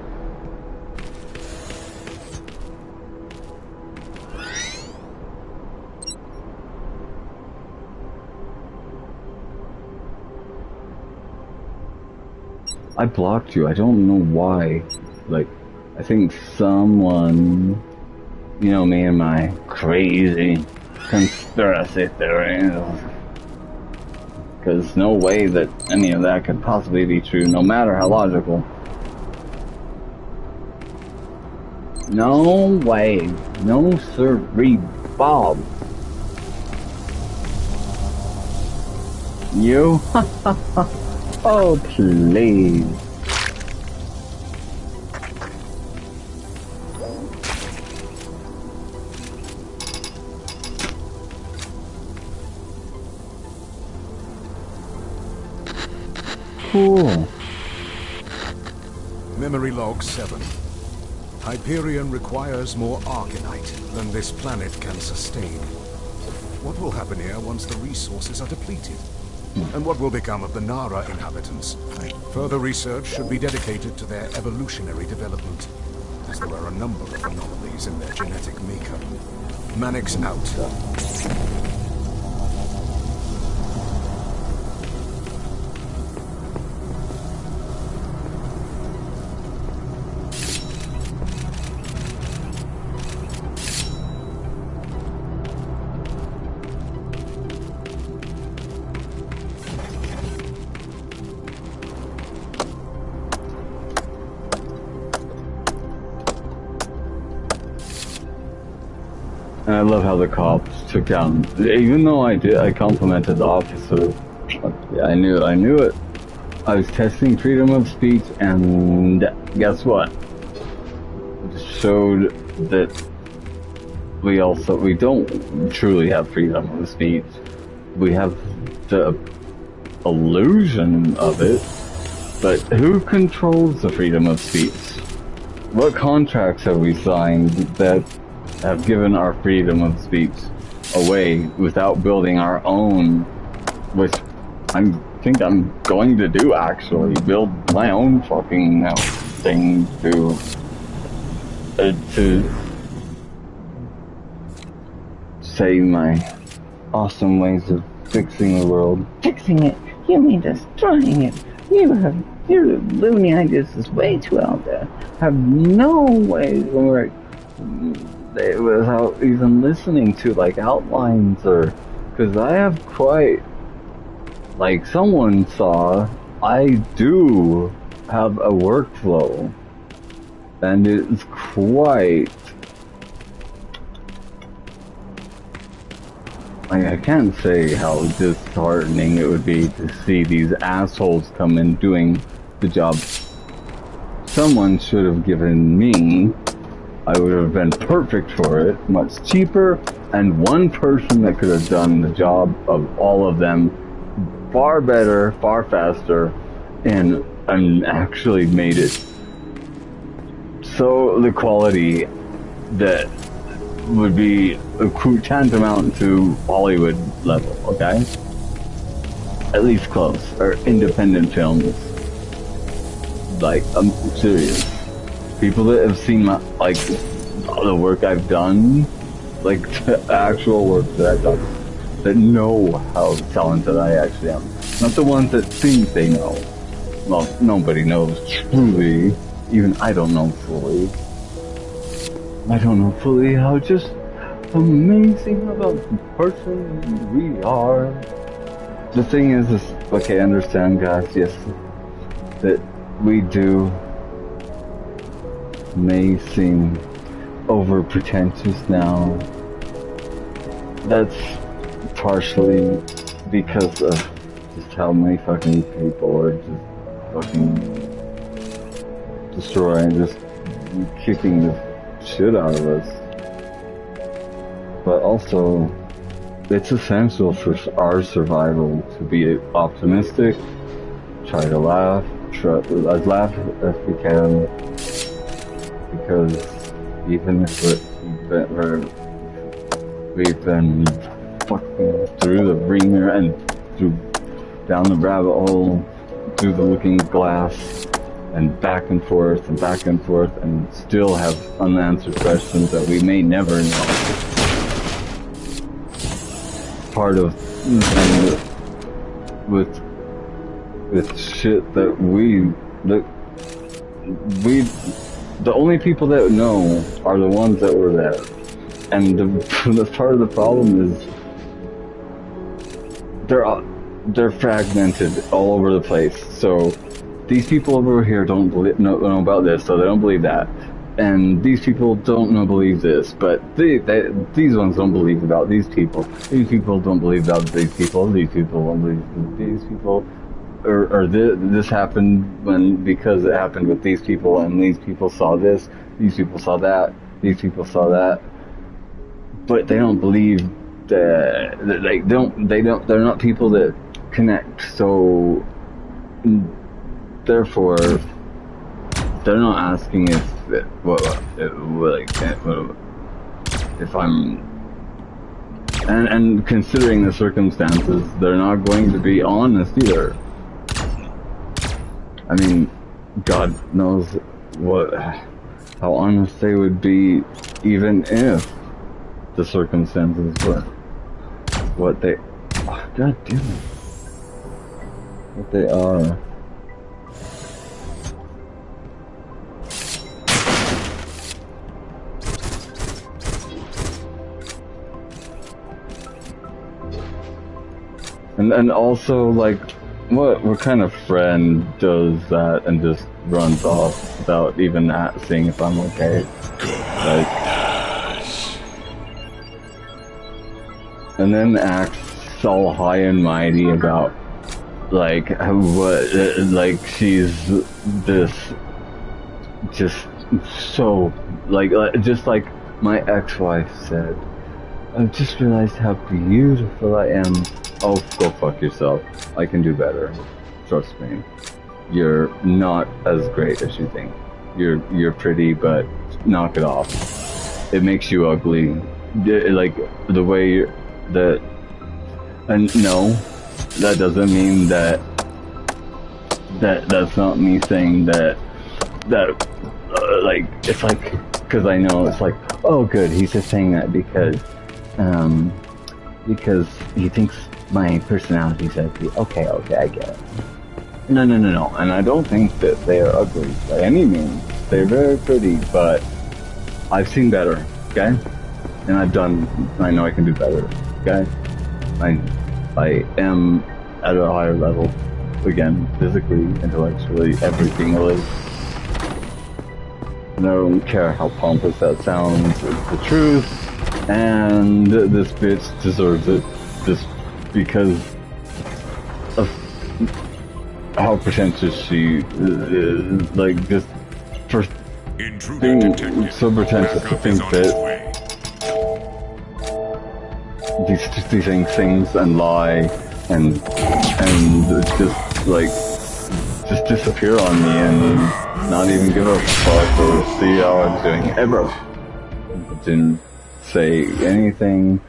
I blocked you. I don't know why. Like, I think someone, you know me and my crazy conspiracy theories, because no way that any of that could possibly be true, no matter how logical. No way. No sirree, Bob. You? Oh, please. Cool. Memory log 7. Hyperion requires more Arkenite than this planet can sustain. What will happen here once the resources are depleted? And what will become of the Nara inhabitants? Further research should be dedicated to their evolutionary development, as there are a number of anomalies in their genetic makeup. Mannix out. love how the cops took down, even though I complimented the officer. Yeah, I knew it. I was testing freedom of speech, and guess what? It showed that we don't truly have freedom of speech. We have the illusion of it, but who controls the freedom of speech? What contracts have we signed that have given our freedom of speech away without building our own, which I think I'm going to do, actually. Build my own fucking thing to say my awesome ways of fixing the world. Fixing it? You mean destroying it? Your loony ideas is way too out there. Have no way to work without even listening to like outlines, or because I have quite, like someone saw, I do have a workflow, and it's quite, I can't say how disheartening it would be to see these assholes come in doing the job someone should have given me. I would have been perfect for it, much cheaper, and one person that could have done the job of all of them far better, far faster, and actually made it so the quality that would be tantamount to Hollywood level, okay? At least close, or independent films. Like, I'm serious. People that have seen my, like, the work I've done, like, the actual work that I've done, that know how talented I actually am. Not the ones that think they know. Well, nobody knows truly. Even I don't know fully. I don't know fully how just amazing of a person we are. The thing is okay, understand, guys, yes, that we do may seem over pretentious now. That's partially because of just how many fucking people are just fucking destroying, just kicking the shit out of us. But also, it's essential for our survival to be optimistic, try to laugh, as laugh as we can, because even if we've been fucking through the ringer and down the rabbit hole, through the looking glass, and back and forth, and still have unanswered questions that we may never know. Part of with shit that the only people that know are the ones that were there, and the part of the problem is they're fragmented all over the place. So these people over here don't know about this, so they don't believe that. And these people don't believe this, but these ones don't believe about these people. These people don't believe about these people. These people don't believe these people. Or this happened because it happened with these people, and these people saw this, these people saw that, these people saw that. But they don't believe that, they're not people that connect, so therefore they're not asking if I'm, and considering the circumstances, they're not going to be honest either. I mean, God knows how honest they would be, even if the circumstances were what they, God damn it, what they are. And also, like, what kind of friend does that and just runs off without even seeing if I'm okay? Like, and then acts all high and mighty about like like she's this just so just like my ex-wife said. I've just realized how beautiful I am. Oh, go fuck yourself. I can do better. Trust me. You're not as great as you think. You're pretty, but knock it off. It makes you ugly. Like the way that. And no, that doesn't mean that. That's not me saying that. Like it's like because I know it's like, oh good, he's just saying that because he thinks my personality's ugly. Okay, I get it. No, and I don't think that they are ugly by any means. They're very pretty, but I've seen better, okay? And I know I can do better, okay? I am at a higher level, again, physically, intellectually, everything is. I don't care how pompous that sounds, it's the truth, and this bitch deserves it, just because of how pretentious she is, like, just for being so pretentious to think that these things and lie and just like just disappear on me and not even give a fuck or see how I'm doing ever. Didn't say anything.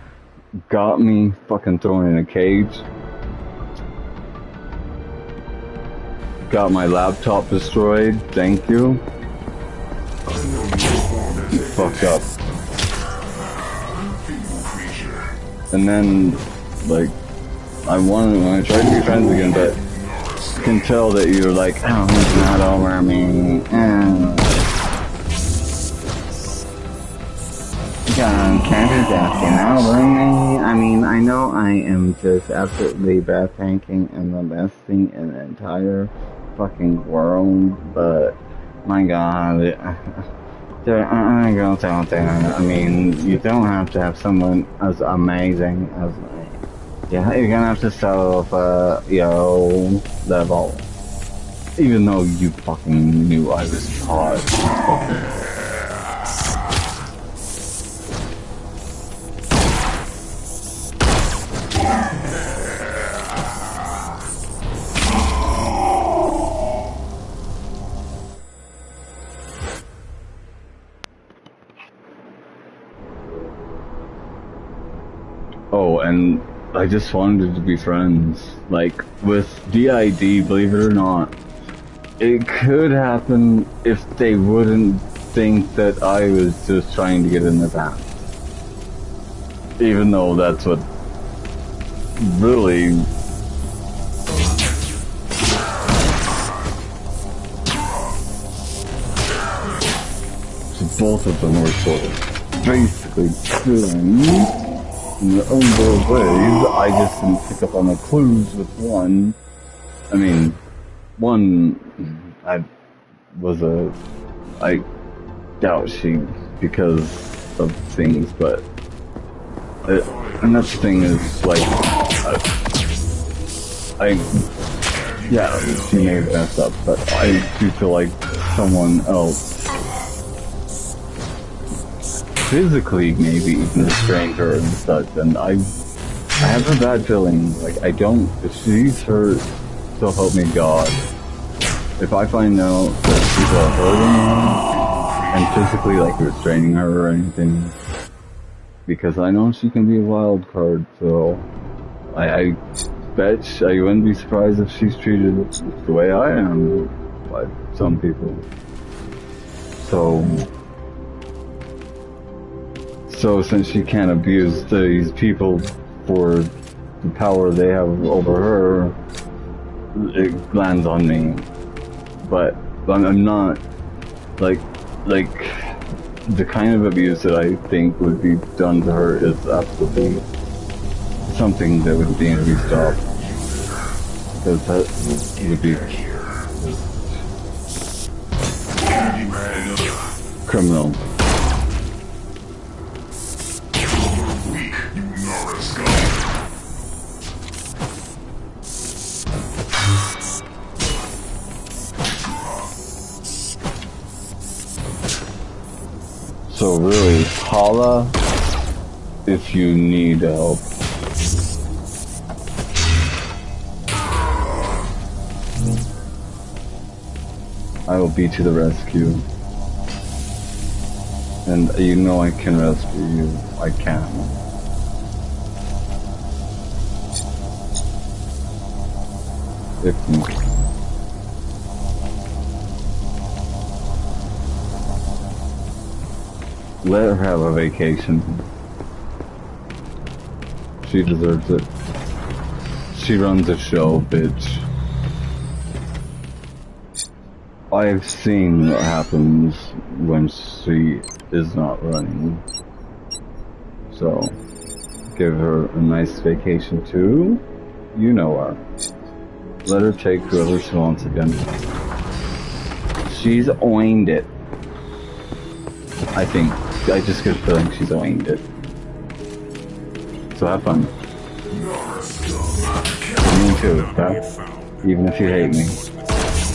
Got me fucking thrown in a cage. Got my laptop destroyed. Thank you. Fucked up. And then, like, when I tried to be friends again, but you can tell that you're like, oh, it's not over me. Yeah, can't do that, you know, really? I mean, I know I am just absolutely breathtaking and the best thing in the entire fucking world, but my god, there are girls out there. I mean, you don't have to have someone as amazing as me. Yeah, you're gonna have to settle for yo level. Even though you fucking knew I was hot. Oh, and I just wanted to be friends. Like, with DID, believe it or not, it could happen if they wouldn't think that I was just trying to get in their path. Even though that's what really... So both of them were sort of basically doing... in their own little ways. I just didn't pick up on the clues with one. I mean, one, I doubt she, because of things, but another thing is, like, yeah, she may have messed up, but I do feel like someone else physically maybe even restrained her and such, and I have a bad feeling, like, if she's hurt, so help me God. If I find out that people are hurting her, and physically, like, restraining her or anything, because I know she can be a wild card, so I bet I wouldn't be surprised if she's treated the way I am by some people. So since she can't abuse these people for the power they have over her, it lands on me. But I'm not, like, the kind of abuse that I think would be done to her is absolutely something that would need to be stopped. Because that would be criminal. holla if you need help. I will be to the rescue. And you know I can rescue you. I can. If needed. Let her have a vacation. She deserves it. She runs a show, bitch. I've seen what happens when she is not running. So, give her a nice vacation too. You know her. Let her take whoever she wants again. She's owned it. I think. I just get a feeling she's owned it. So have fun. Me too, okay? Even if you hate me.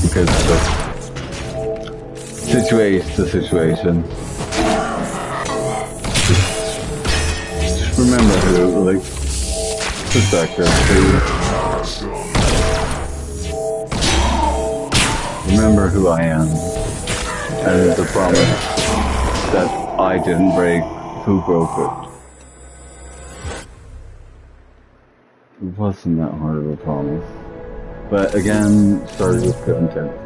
Because the situation. Just remember who, like, perspective, please. Remember who I am. And the promise that I didn't break, who broke it. It wasn't that hard of a promise. But again, started with good intentions.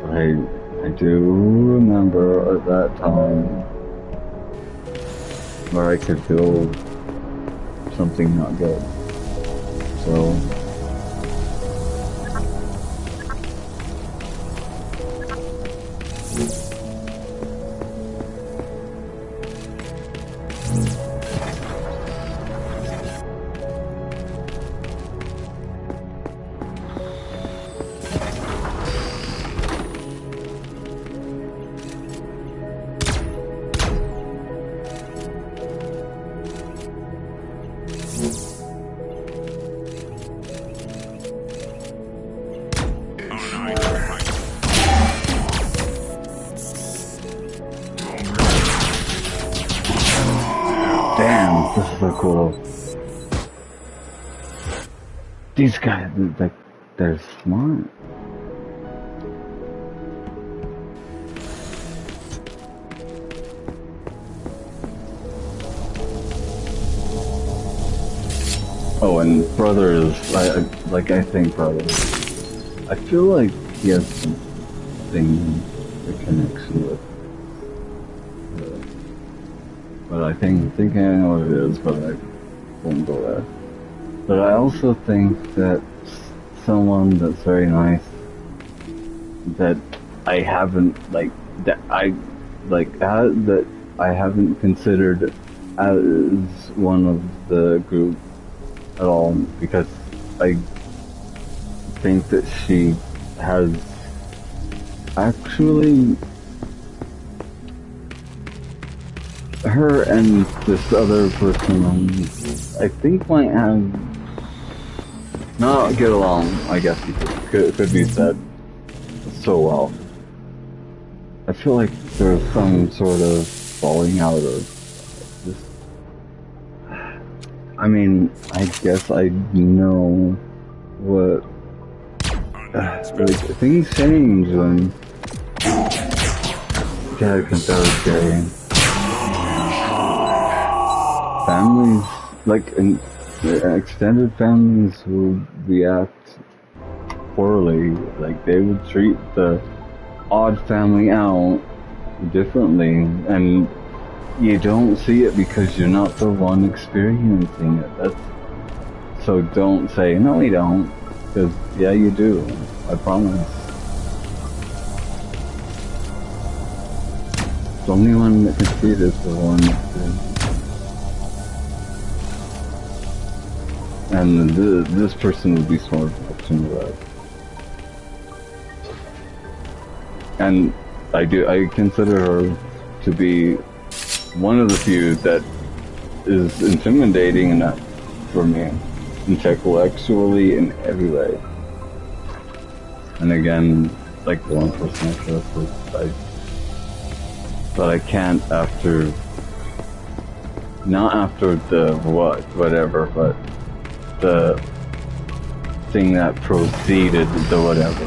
But I do remember at that time where I could feel something not good. So this is so cool. These guys, like, they're smart. Oh, and brother is, I think brother. I feel like he has something, a connection with. But I think I know what it is, but I won't go there. But I also think that someone that's very nice, that I haven't, like, that I haven't considered as one of the group at all, because I think that she has actually, her and this other person, I think might have not get along, I guess could be said, so well. I feel like there's some sort of falling out of just, I mean, I guess I know what, like, things change when, God, that was scary. Families, like, extended families would react poorly. Like, they would treat the odd family out differently, and you don't see it because you're not the one experiencing it. So don't say, no we don't, because yeah you do, I promise. The only one that can see it is the one that and this person would be smart enough to know that. And I consider her to be one of the few that is intimidating enough for me, intellectually in every way. And again, like the one person I trust, but I can't after, not after the whatever, but the thing that proceeded the whatever.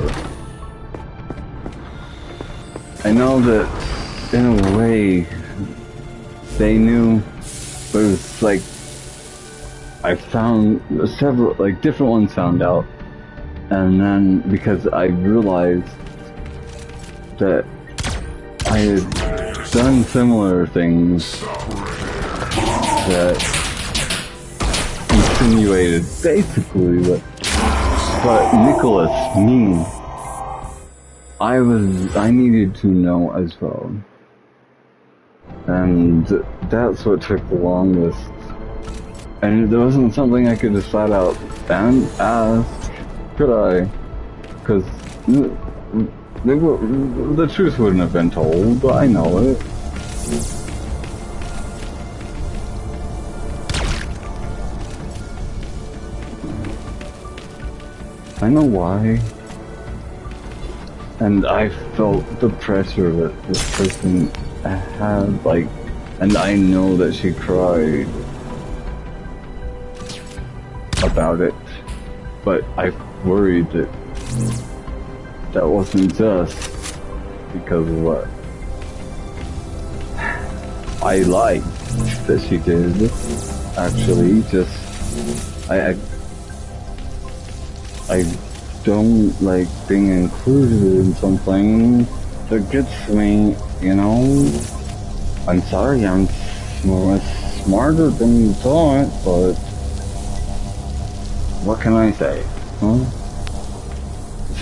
I know that in a way they knew, but it was like I found several, like different ones found out, and then because I realized that I had done similar things that insinuated basically but Nicholas, me, I needed to know as well. And that's what took the longest. And there wasn't something I could just flat out and ask, could I? Because the truth wouldn't have been told, but I know it. I know why. And I felt the pressure that this person had, like, and I know that she cried about it, but I worried that that wasn't just because of what I liked that she did. Actually, just I don't like being included in something that gets me, you know. I'm sorry, I'm smarter than you thought, but what can I say, huh?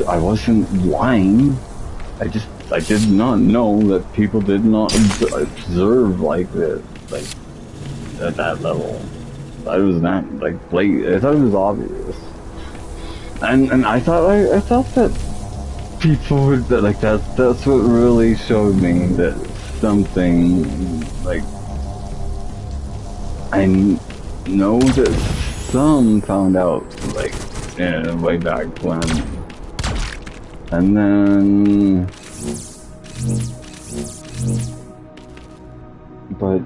I wasn't lying. I did not know that people did not observe like this, like at that level. I was not like blatant. I thought it was obvious. And I thought that people would, like, that's what really showed me that something, like, I know that some found out, like, way back when, and then, but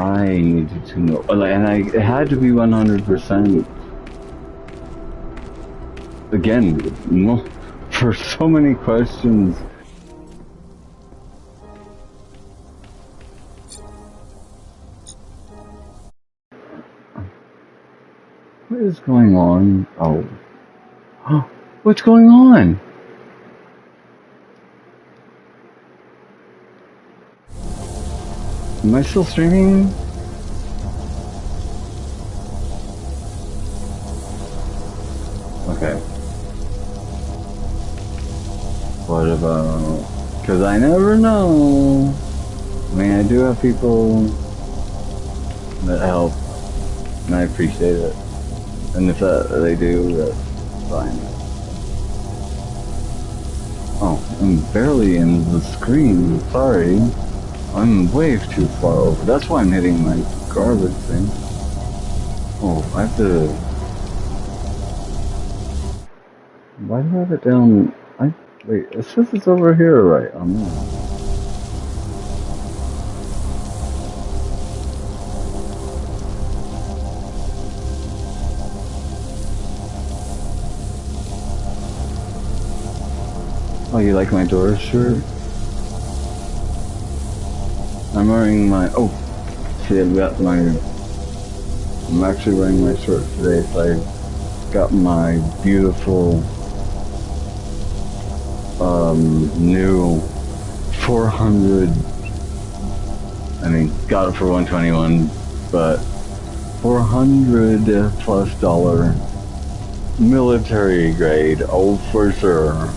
I needed to know, like, and it had to be 100%. Again, for so many questions. What is going on? Oh. What's going on? Am I still streaming? Okay. What about... Because I never know. I mean, I do have people that help, and I appreciate it. And if they do, that's fine. Oh, I'm barely in the screen. Sorry. I'm way too far over. That's why I'm hitting my garbage thing. Oh, I have to... Why do I have it down? Wait, it says it's over here, right? Oh no. Oh, you like my Doors shirt? I'm wearing my... Oh, see, I'm actually wearing my shirt today, so I got my beautiful... new 400, I mean, got it for 121, but $400 plus military grade, oh for sure.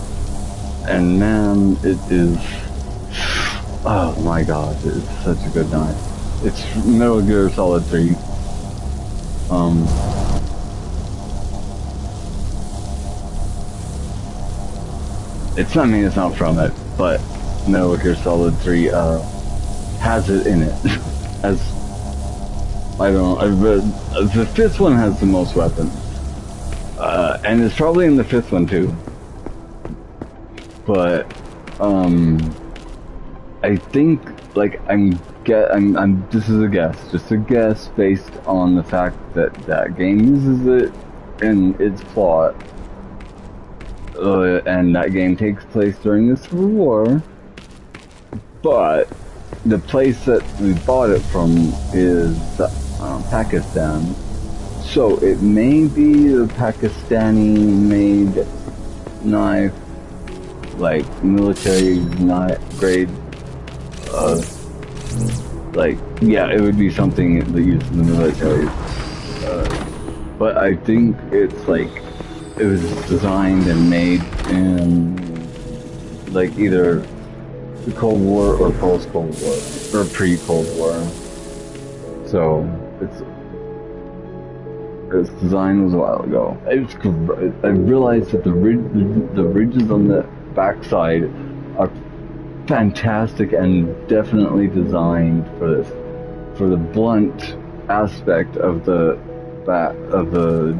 And man, it is, oh my god, it's such a good knife. It's Metal Gear Solid 3. It's not, I mean, it's not from it, but Metal Gear Solid 3 has it in it. As I don't know, the fifth one has the most weapons, and it's probably in the fifth one too. But I think, like, this is a guess, just a guess based on the fact that that game uses it in its plot, and that game takes place during the Civil War, but the place that we bought it from is Pakistan, so it may be the Pakistani-made knife, like military knife grade. Like, yeah, it would be something that used in the military. But I think it's like, it was designed and made in, like, either the Cold War or post-Cold War, or pre-Cold War. So, its design was a while ago. I realized that the ridges on the backside are fantastic and definitely designed for this, for the blunt aspect of the back of the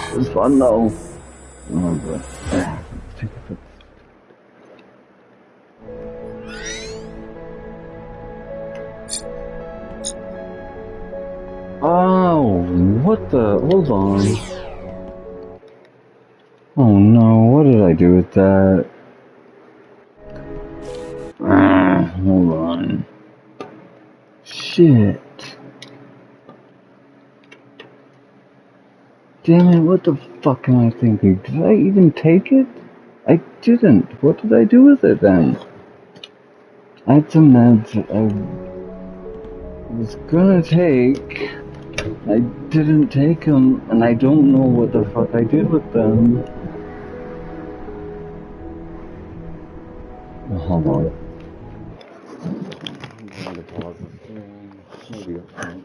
it was fun though. Oh, boy. Oh, what the? Hold on. Oh no, what did I do with that? Hold on. Shit. Damn it, what the fuck am I thinking? Did I even take it? I didn't. What did I do with it then? I had some meds that I was gonna take. I didn't take them, and I don't know what the fuck I did with them. Oh, hold on. I'm going to pause this thing. Maybe I'll think.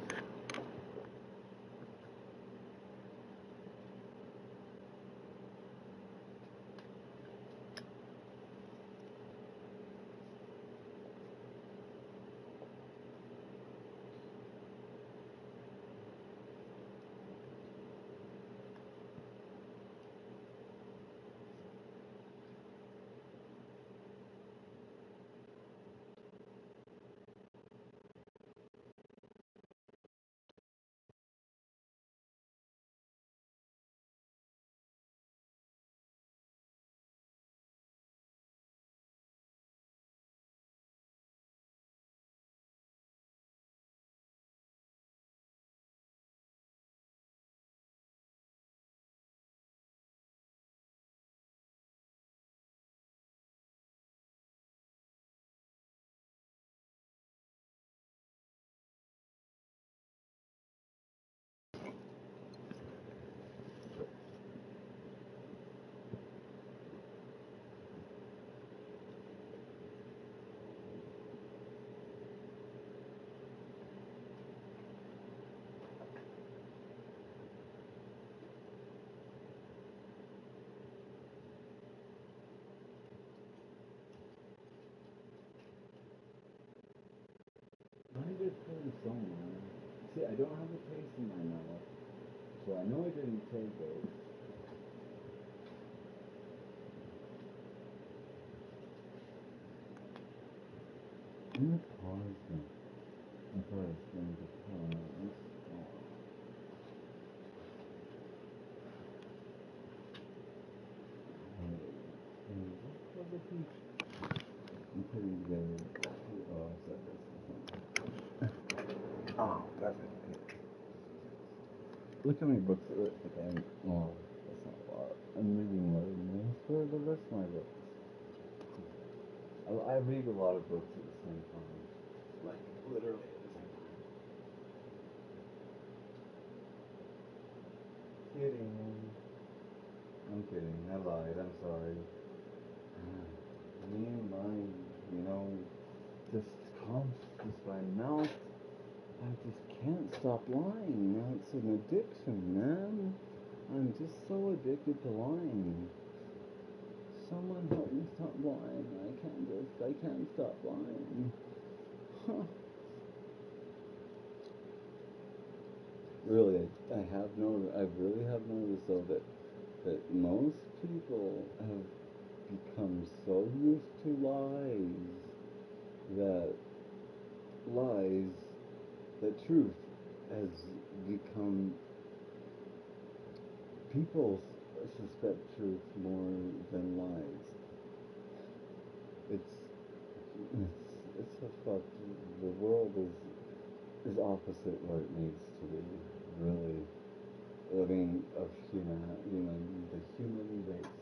I just put it somewhere. See, I don't have a taste in my mouth, so I know I didn't take it. I'm gonna pause them. I'm probably going to pause. I'm putting together. Oh, I said this. Oh, that's it. Look how many books I'm. Oh, that's not a lot. I'm reading more than this for the rest of my books. I read a lot of books at the same time. Like, literally at the same time. Kidding. I'm kidding. I lied. I'm sorry. Me and mine, just comes just by mouth. I just can't stop lying. It's an addiction, man. I'm just so addicted to lying. Someone help me stop lying. I can't stop lying. Really, I really have noticed though that most people have become so used to that truth has become, people suspect truth more than lies. It's a fuck. The world is opposite what it needs to be. Really, I mean, the human race.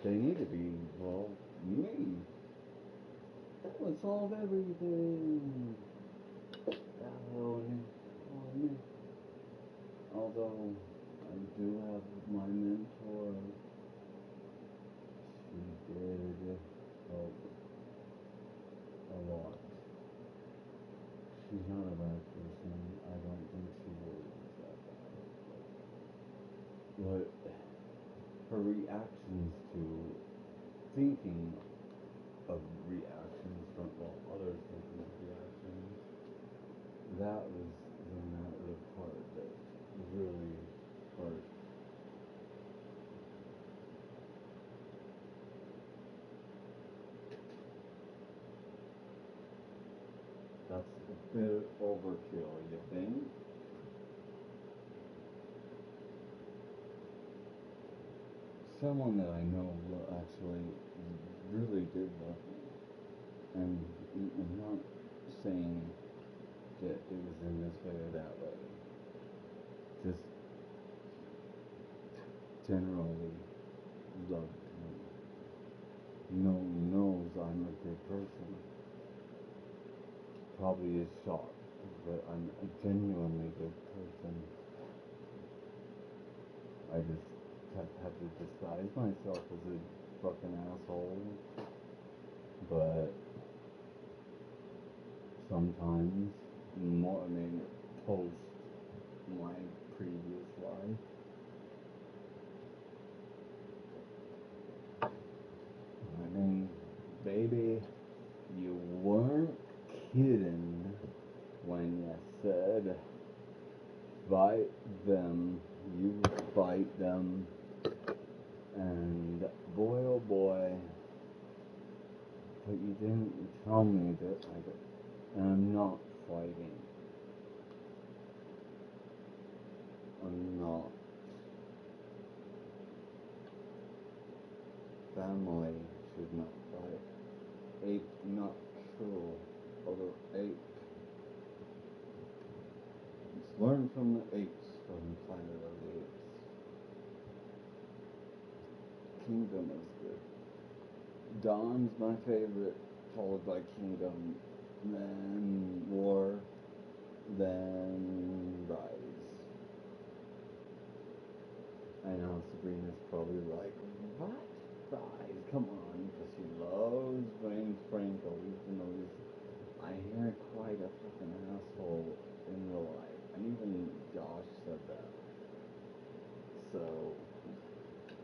They need to be, well, me. That would solve everything. Although I do have my mentor, she did help a lot. She's not a bad person. I don't think she really is that bad. But her reactions to thinking of reactions from, well, others thinking of reactions, that was the narrative part that was really hard. That's a bit overkill, you think? Someone that I know actually really did love me. And I'm not saying that it was in this way or that way. Just generally loved me. Knows I'm a good person. Probably is shocked, but I'm a genuinely good person. I just have to disguise myself as a fucking asshole. But sometimes, post my previous life, baby, you weren't kidding when you said fight them, you fight them, and boy oh boy, but you didn't tell me that I'm not fighting. I'm not. Family should not fight. Ape not kill other ape. Let's learn from the apes from Planet of the Apes. Kingdom is good. Dawn's my favorite, followed by Kingdom, then War, then Rise. I know Sabrina's probably like, what? Rise, come on, because she loves James Franco, even though I hear quite a fucking asshole in real life. And even Josh said that. So,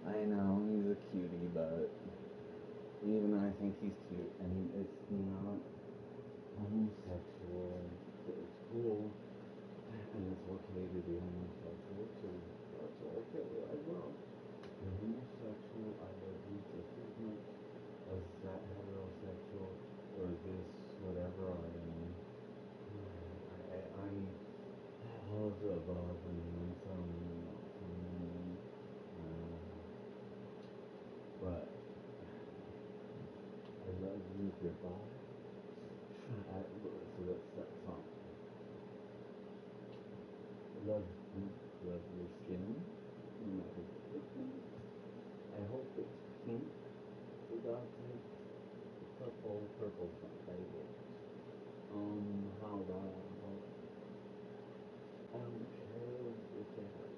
I know he's a cutie, but even I think he's cute, and it's not homosexual. It's cool, and it's okay to be homosexual too. That's okay as well. You're homosexual, I love you just as much as that heterosexual or this whatever I am. I'm all of the above and then some, but I love you, goodbye. So that's that song. Love your skin. I hope it's pink. For God's sake. Purple's my favorite. How about, I don't care if it has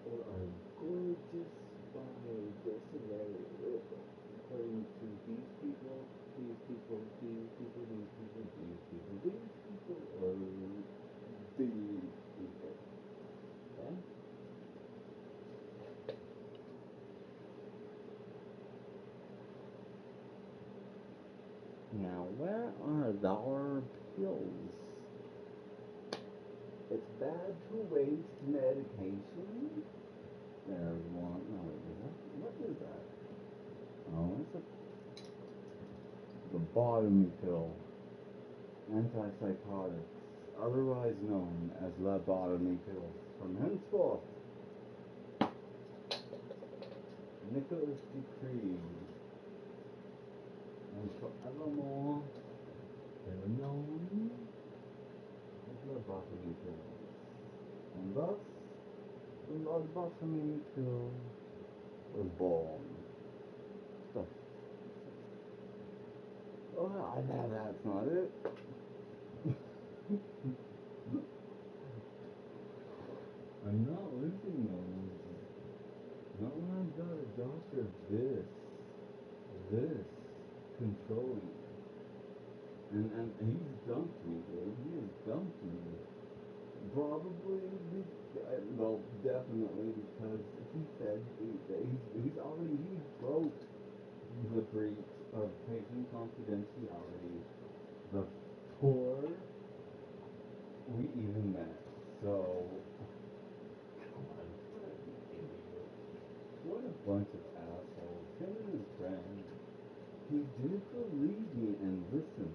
or a gorgeous by disarray according to these people, these people, these people, these are pills. It's bad to waste medication. There's one. No, what is that? Oh, it's the bottom pill. Antipsychotics, otherwise known as lobotomy pills. From henceforth, Nicholas decreed, and forevermore, they're known as lobotomy pills. And thus, the lobotomy pill was born. So, oh, that's not it. I'm not losing those. Not when I've got a doctor this controlling. And he's dumped me, dude. He has dumped me. Probably, well, definitely because he said he broke the breach of patient confidentiality before we even met. So, what a bunch of assholes. Him and his friend. He did believe me and listen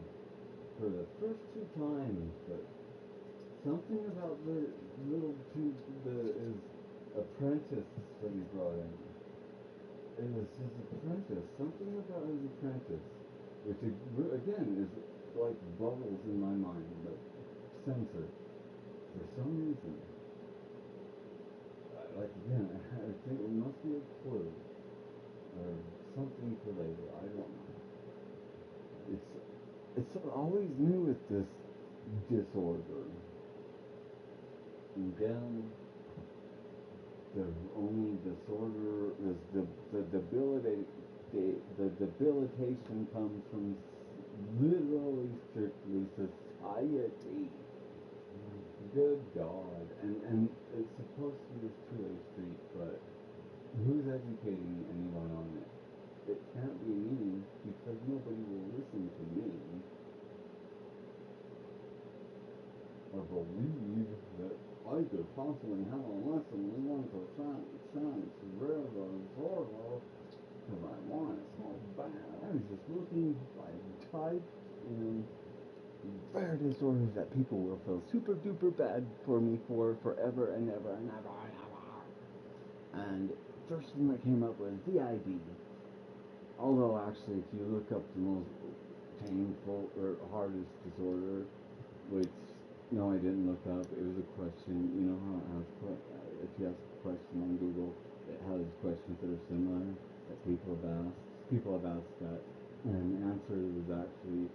for the first 2 times, but something about his apprentice that he brought in. It was his apprentice. Something about his apprentice, which again is like bubbles in my mind, but censored for some reason. Like again, I think it must be a clue or something for later. I don't know. It's always new with this disorder. And then the only disorder is the debilitation comes from literally strictly society. Good God. And it's supposed to be this two-way street, but who's educating anyone on it? It can't be me, because nobody will listen to me or believe that I could possibly have a lesson in 1% chance because I want it so bad. I was just looking, I typed in rare disorders that people will feel super duper bad for me for forever and ever and ever and ever. And first thing that came up was DID. Although actually, if you look up the most painful or hardest disorder, which no, I didn't look up. It was a question. You know how it has if you ask a question on Google, it has questions that are similar that people have asked. People have asked that, and the answer was actually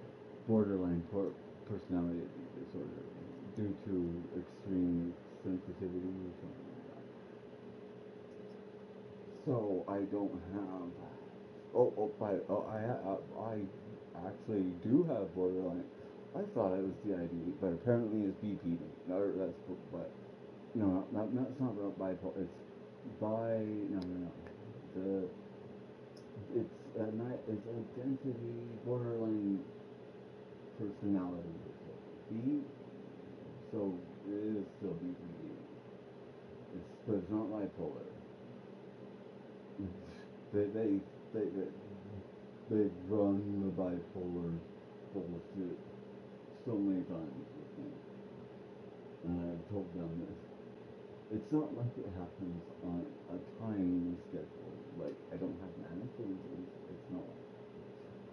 borderline personality disorder due to extreme sensitivity or something like that. So I don't have. I actually do have borderline. I thought it was DID, but apparently it's BPD. No, that's but no, that's not bipolar. It's no. It's identity borderline personality disorder. So it is still BPD. But it's not bipolar. They've run the bipolar bullshit so many times with me. And I've told them this. It's not like it happens on a time schedule. Like, I don't have manic delusions. It's not like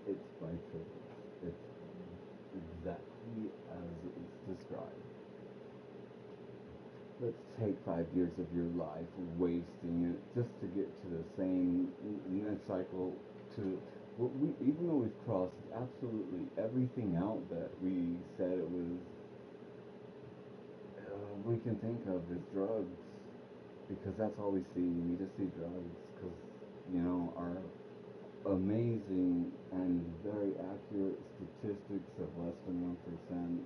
that. It's bipolar. It's exactly as it's described. Let's take 5 years of your life, wasting it just to get to the same cycle. Even though we've crossed absolutely everything out that we said it was, we can think of as drugs, because that's all we see. We just see drugs, because our amazing and very accurate statistics of less than 1%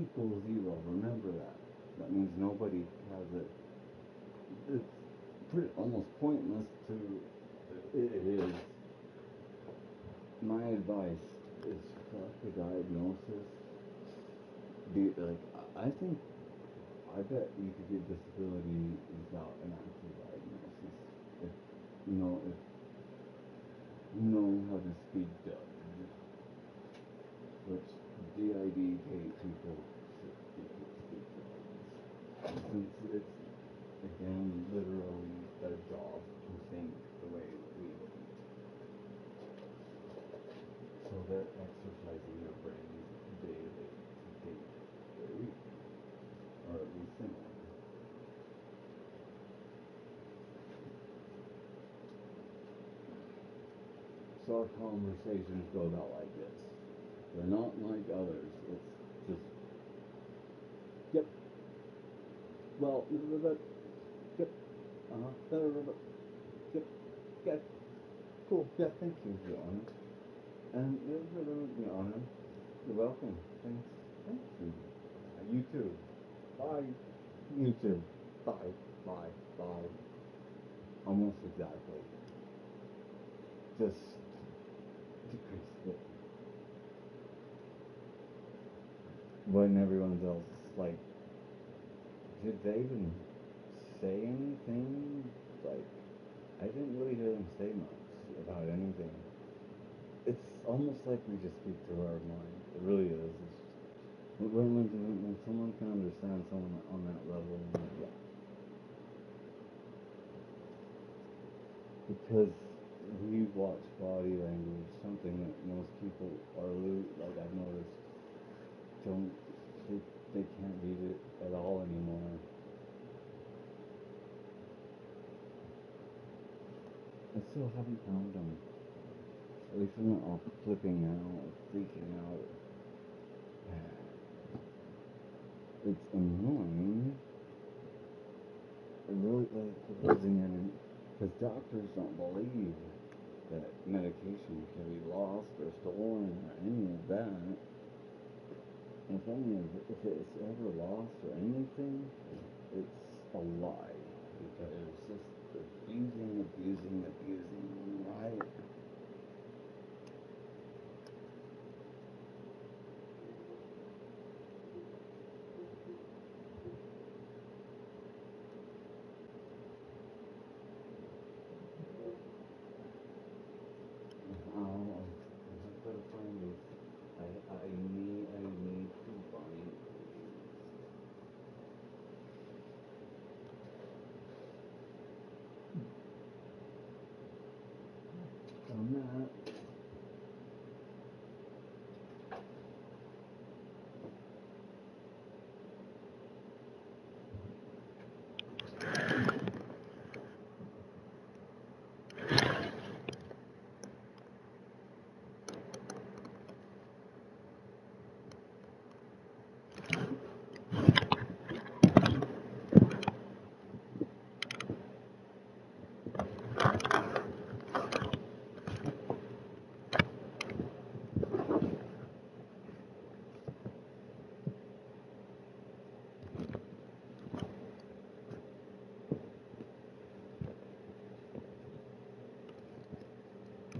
equals 0. Remember that. That means nobody has it. It's almost pointless to. It is. My advice is the diagnosis, I bet you could get disability without an actual diagnosis. If you know how to speak Dutch, which DID hate people who speak Dutch. Since it's, again, literally their job to think the way that we think. So they're exercising their brains daily to think that we, or at least similar. So our conversations go about like this. They're not like others. It's just, yep. Well, yep. Yep. Yeah. Cool. Yeah. Thank you, Your Honor. And Your Honor, you're welcome. Thanks. Thank you. You too. Bye. You too. Bye. Bye. Bye. Almost exactly. Just decrease it. When everyone's else, like, did they even say anything? Like, I didn't really hear them say much about anything. It's almost like we just speak through our mind. It really is. When someone can understand someone on that level, yeah. Because we watch body language, something that most people are like I've noticed, they can't read it at all anymore. I still haven't found them. At least I'm not all flipping out or freaking out. It's annoying. It really losing in, because doctors don't believe that medication can be lost or stolen or any of that. If it's ever lost or anything, it's a lie, because it's just abusing, right? I've got to find these. I need to find these. I'm not.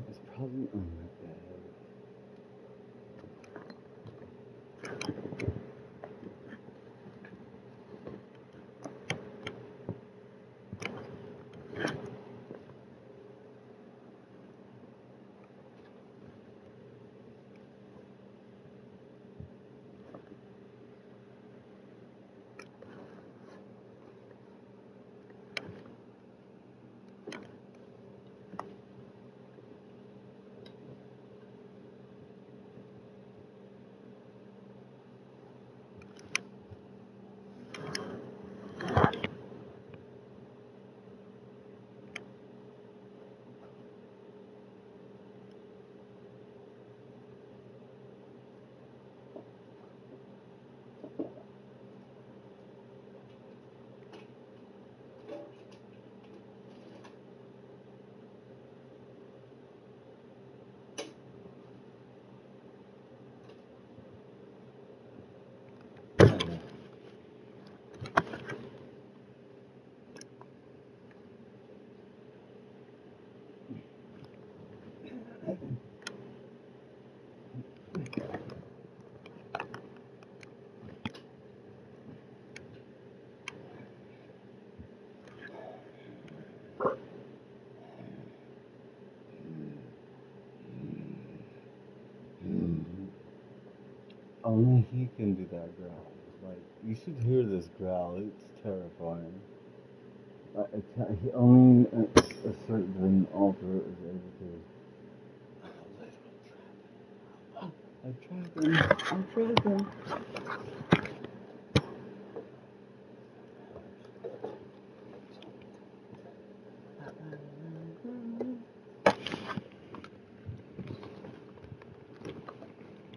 It's probably on my bed. Only he can do that growl. Like, you should hear this growl. It's terrifying. Only a certain alter is able to. I trapped him. I trapped him.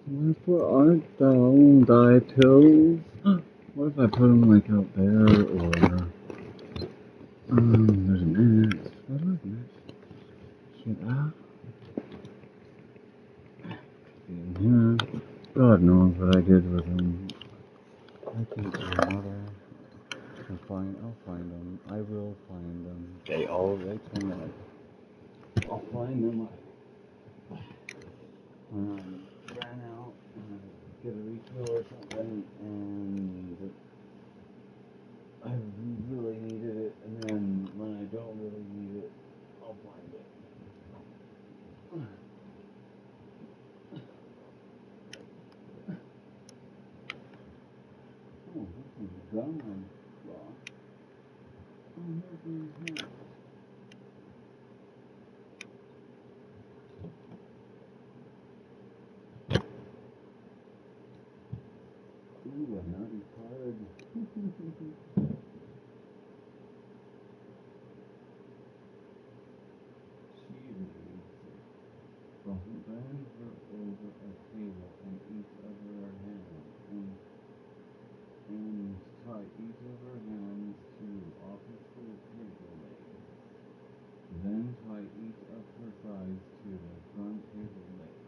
Wherefore art thou thy pills? What if I put them like out there, or there's an ant. What is this? Shit, in here. God knows what I did with them. I think your mother. I'll find them. I will find them. They turn out. I'll find them. Ran out and get a refill or something, and I really needed it, and then when I don't really need it, I'll find it. Oh, this is gone. Oh, here's my Ooh, a naughty card. Well, he bends her over a table in each of her hands, and tie each of her hands to opposite table legs. Then tie each of her thighs to the front table legs.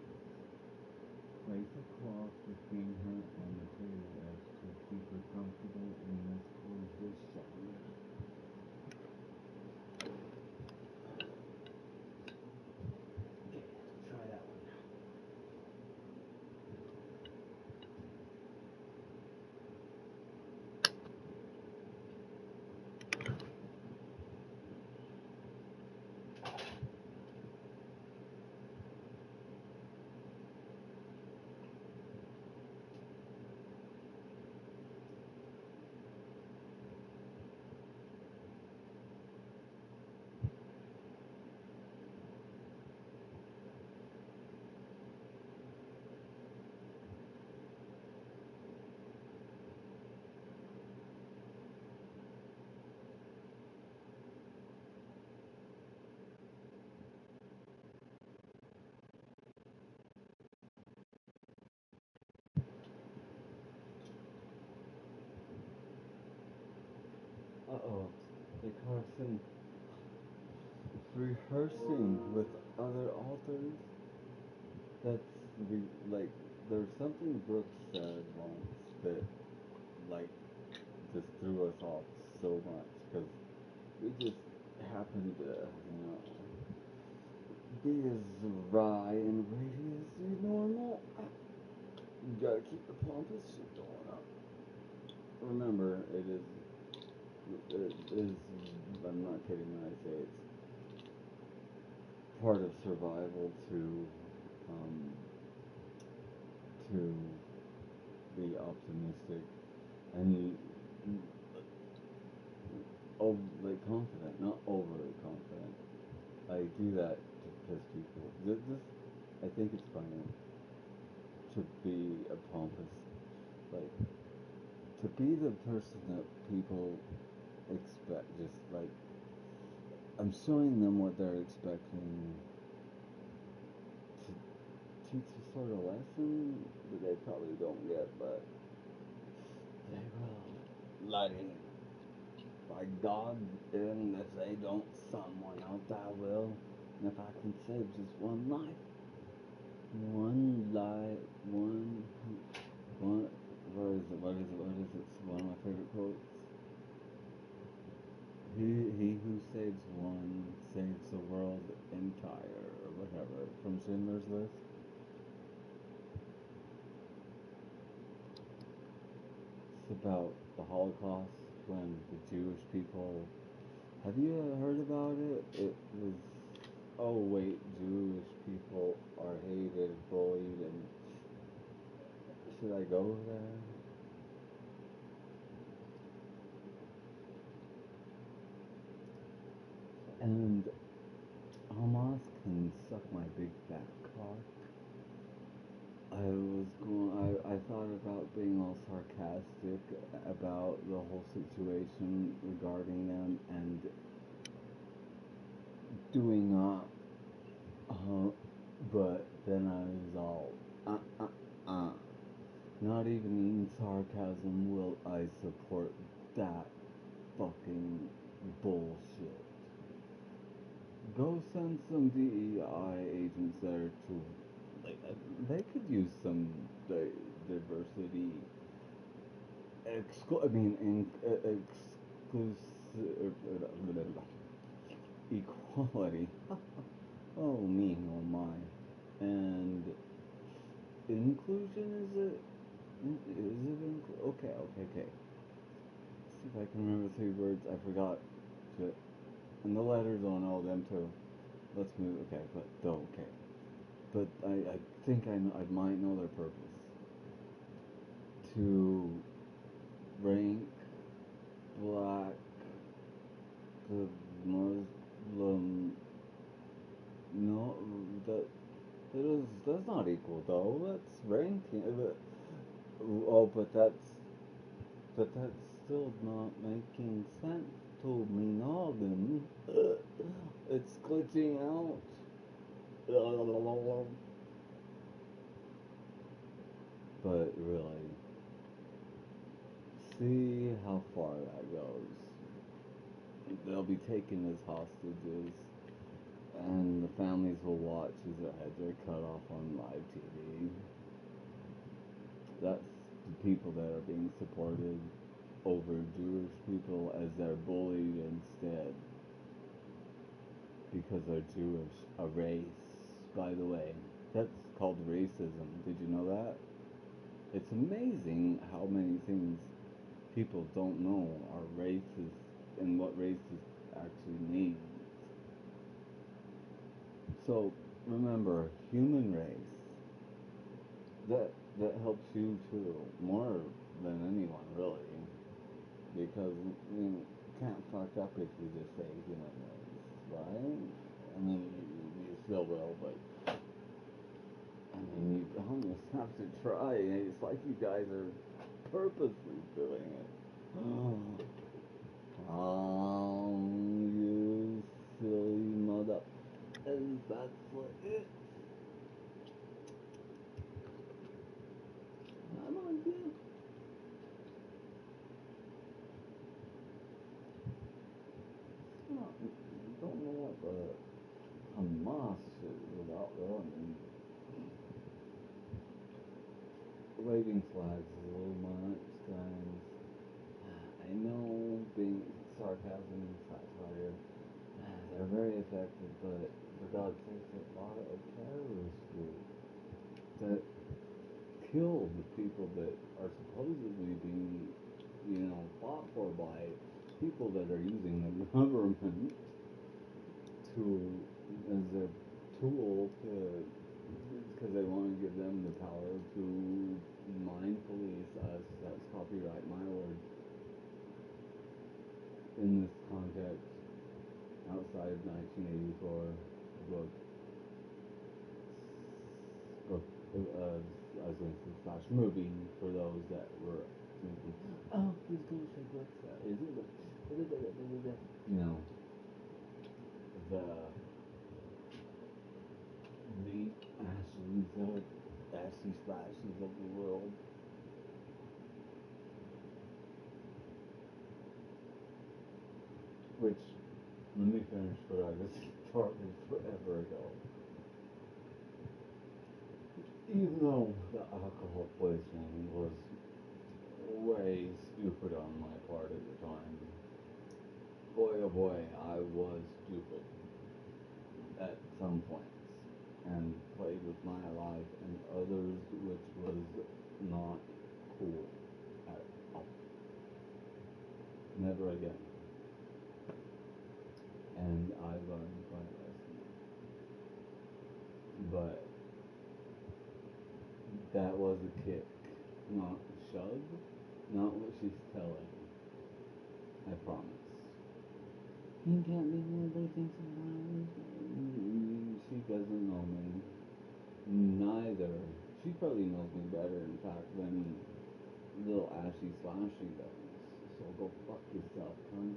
Place a cloth between her and the table edge to keep her comfortable in this position. Okay, try that one. Uh-oh, they Carson rehearsing with other authors. That's like, there's something Brooks said once that like just threw us off so much because we just happened to, be as wry and weighty as normal. You gotta keep the pompous shit going up. Remember, it is, I'm not kidding when I say it's part of survival um, to be optimistic and like confident, not overly confident. I do that to piss people. I think it's funny to be a pompous, like to be the person that people expect. Just like I'm showing them what they're expecting to teach a sort of lesson that they probably don't get, but they will. Letting by God, and if they don't, someone else I will. And if I can save just one life, what is it? It's one of my favorite quotes. He who saves one saves the world entire, or whatever, from Schindler's List. It's about the Holocaust when the Jewish people. Have you heard about it? It was, oh wait, Jewish people are hated, bullied, and should I go there? And Hamas can suck my big fat cock. I thought about being all sarcastic about the whole situation regarding them and doing but then I was all, not even in sarcasm will I support that fucking bullshit. Go send some DEI agents there to, like, they could use some diversity, equality. Oh me, oh my. And inclusion, okay. See if I can remember 3 words. I forgot. Shit. And the letters on all them too. Let's move. Okay, but okay. But I think I might know their purpose. To rank black, the Muslim. No, that's not equal though. That's ranking. Oh, but that's still not making sense to me, noggin. It's glitching out. But really, see how far that goes. They'll be taken as hostages, and the families will watch as their heads are cut off on live TV. That's the people that are being supported over Jewish people as they're bullied instead. Because they're Jewish. A race, by the way. That's called racism. Did you know that? It's amazing how many things people don't know are racist and what racist actually means. So, remember, human race. That helps you too, more than anyone really, because you can't fuck up if you just say human race, right? I mean, you still will, but I mean, you almost have to try. It's like you guys are purposely doing it. Oh, you silly mother! And that's what it. I'm on you. Don't know what the Hamas is without going. Waving flags is a little much, guys. I know being sarcasm and satire, they're very effective, but for God's sake, a lot of terrorist groups that kill the people that are supposedly being, fought for by people that are using the government to as a tool to, because they want to give them the power to mind police us. That's copyright my word. In this context, outside of 1984, I was going to say slash movie for those that were thinking, oh, he's going to say what's that? Is it? The Ashley Slashes of the world. Which, let me finish what I was started forever ago. Even though the alcohol poisoning was way stupid on my part at the time, boy oh boy, I was stupid at some points and played with my life and others, which was not cool at all. Never again. And I learned my lesson. But that was a kick not shug, not what she's telling. I promise. You can't be everything sometimes. She doesn't know me. Neither. She probably knows me better, in fact, than little Ashy Slashy does. So go fuck yourself, cunt.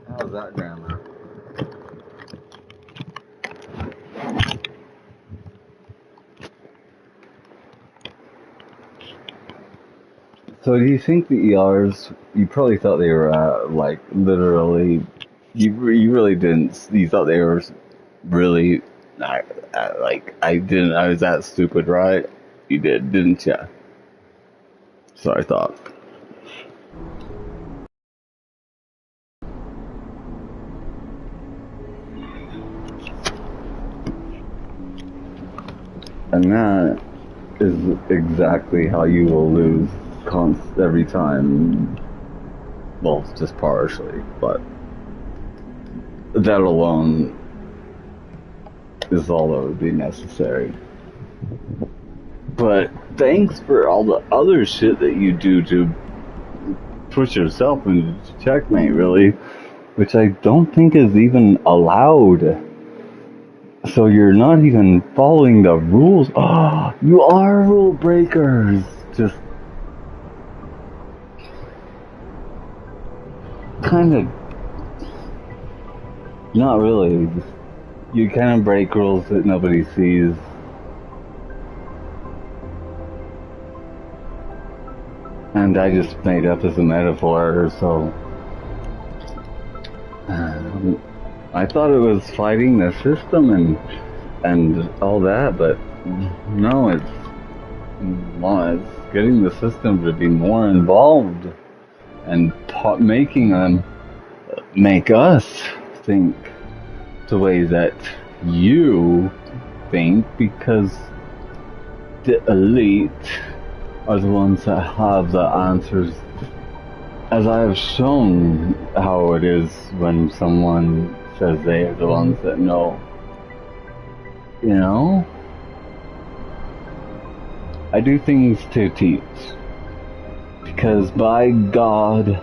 How's that grammar? So do you think the ERs, you probably thought they were, like, literally, you really didn't, you thought they were really, I was that stupid, right? You didn't ya? So I thought. And that is exactly how you will lose every time. Well, just partially, but that alone is all that would be necessary. But thanks for all the other shit that you do to push yourself into checkmate, really, which I don't think is even allowed. So you're not even following the rules. Oh, you are rule breakers. Just kind of, not really. You kind of break rules that nobody sees. And I just made up as a metaphor, so I thought it was fighting the system and all that, but no, it's getting the system to be more involved and making them make us think the way that you think, because the elite are the ones that have the answers, as I have shown how it is when someone says they are the ones that know. You know? I do things to teach. Because by God,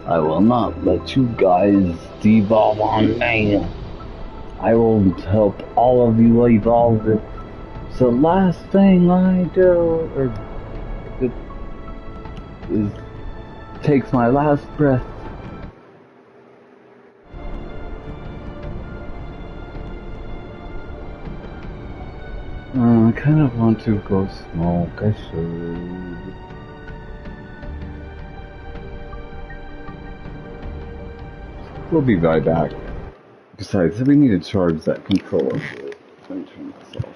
I will not let you guys devolve on me. I will help all of you evolve. It's the last thing I do, is takes my last breath. I kind of want to go smoke. I should. We'll be right back. Besides, we need to charge that controller. Let me turn this off.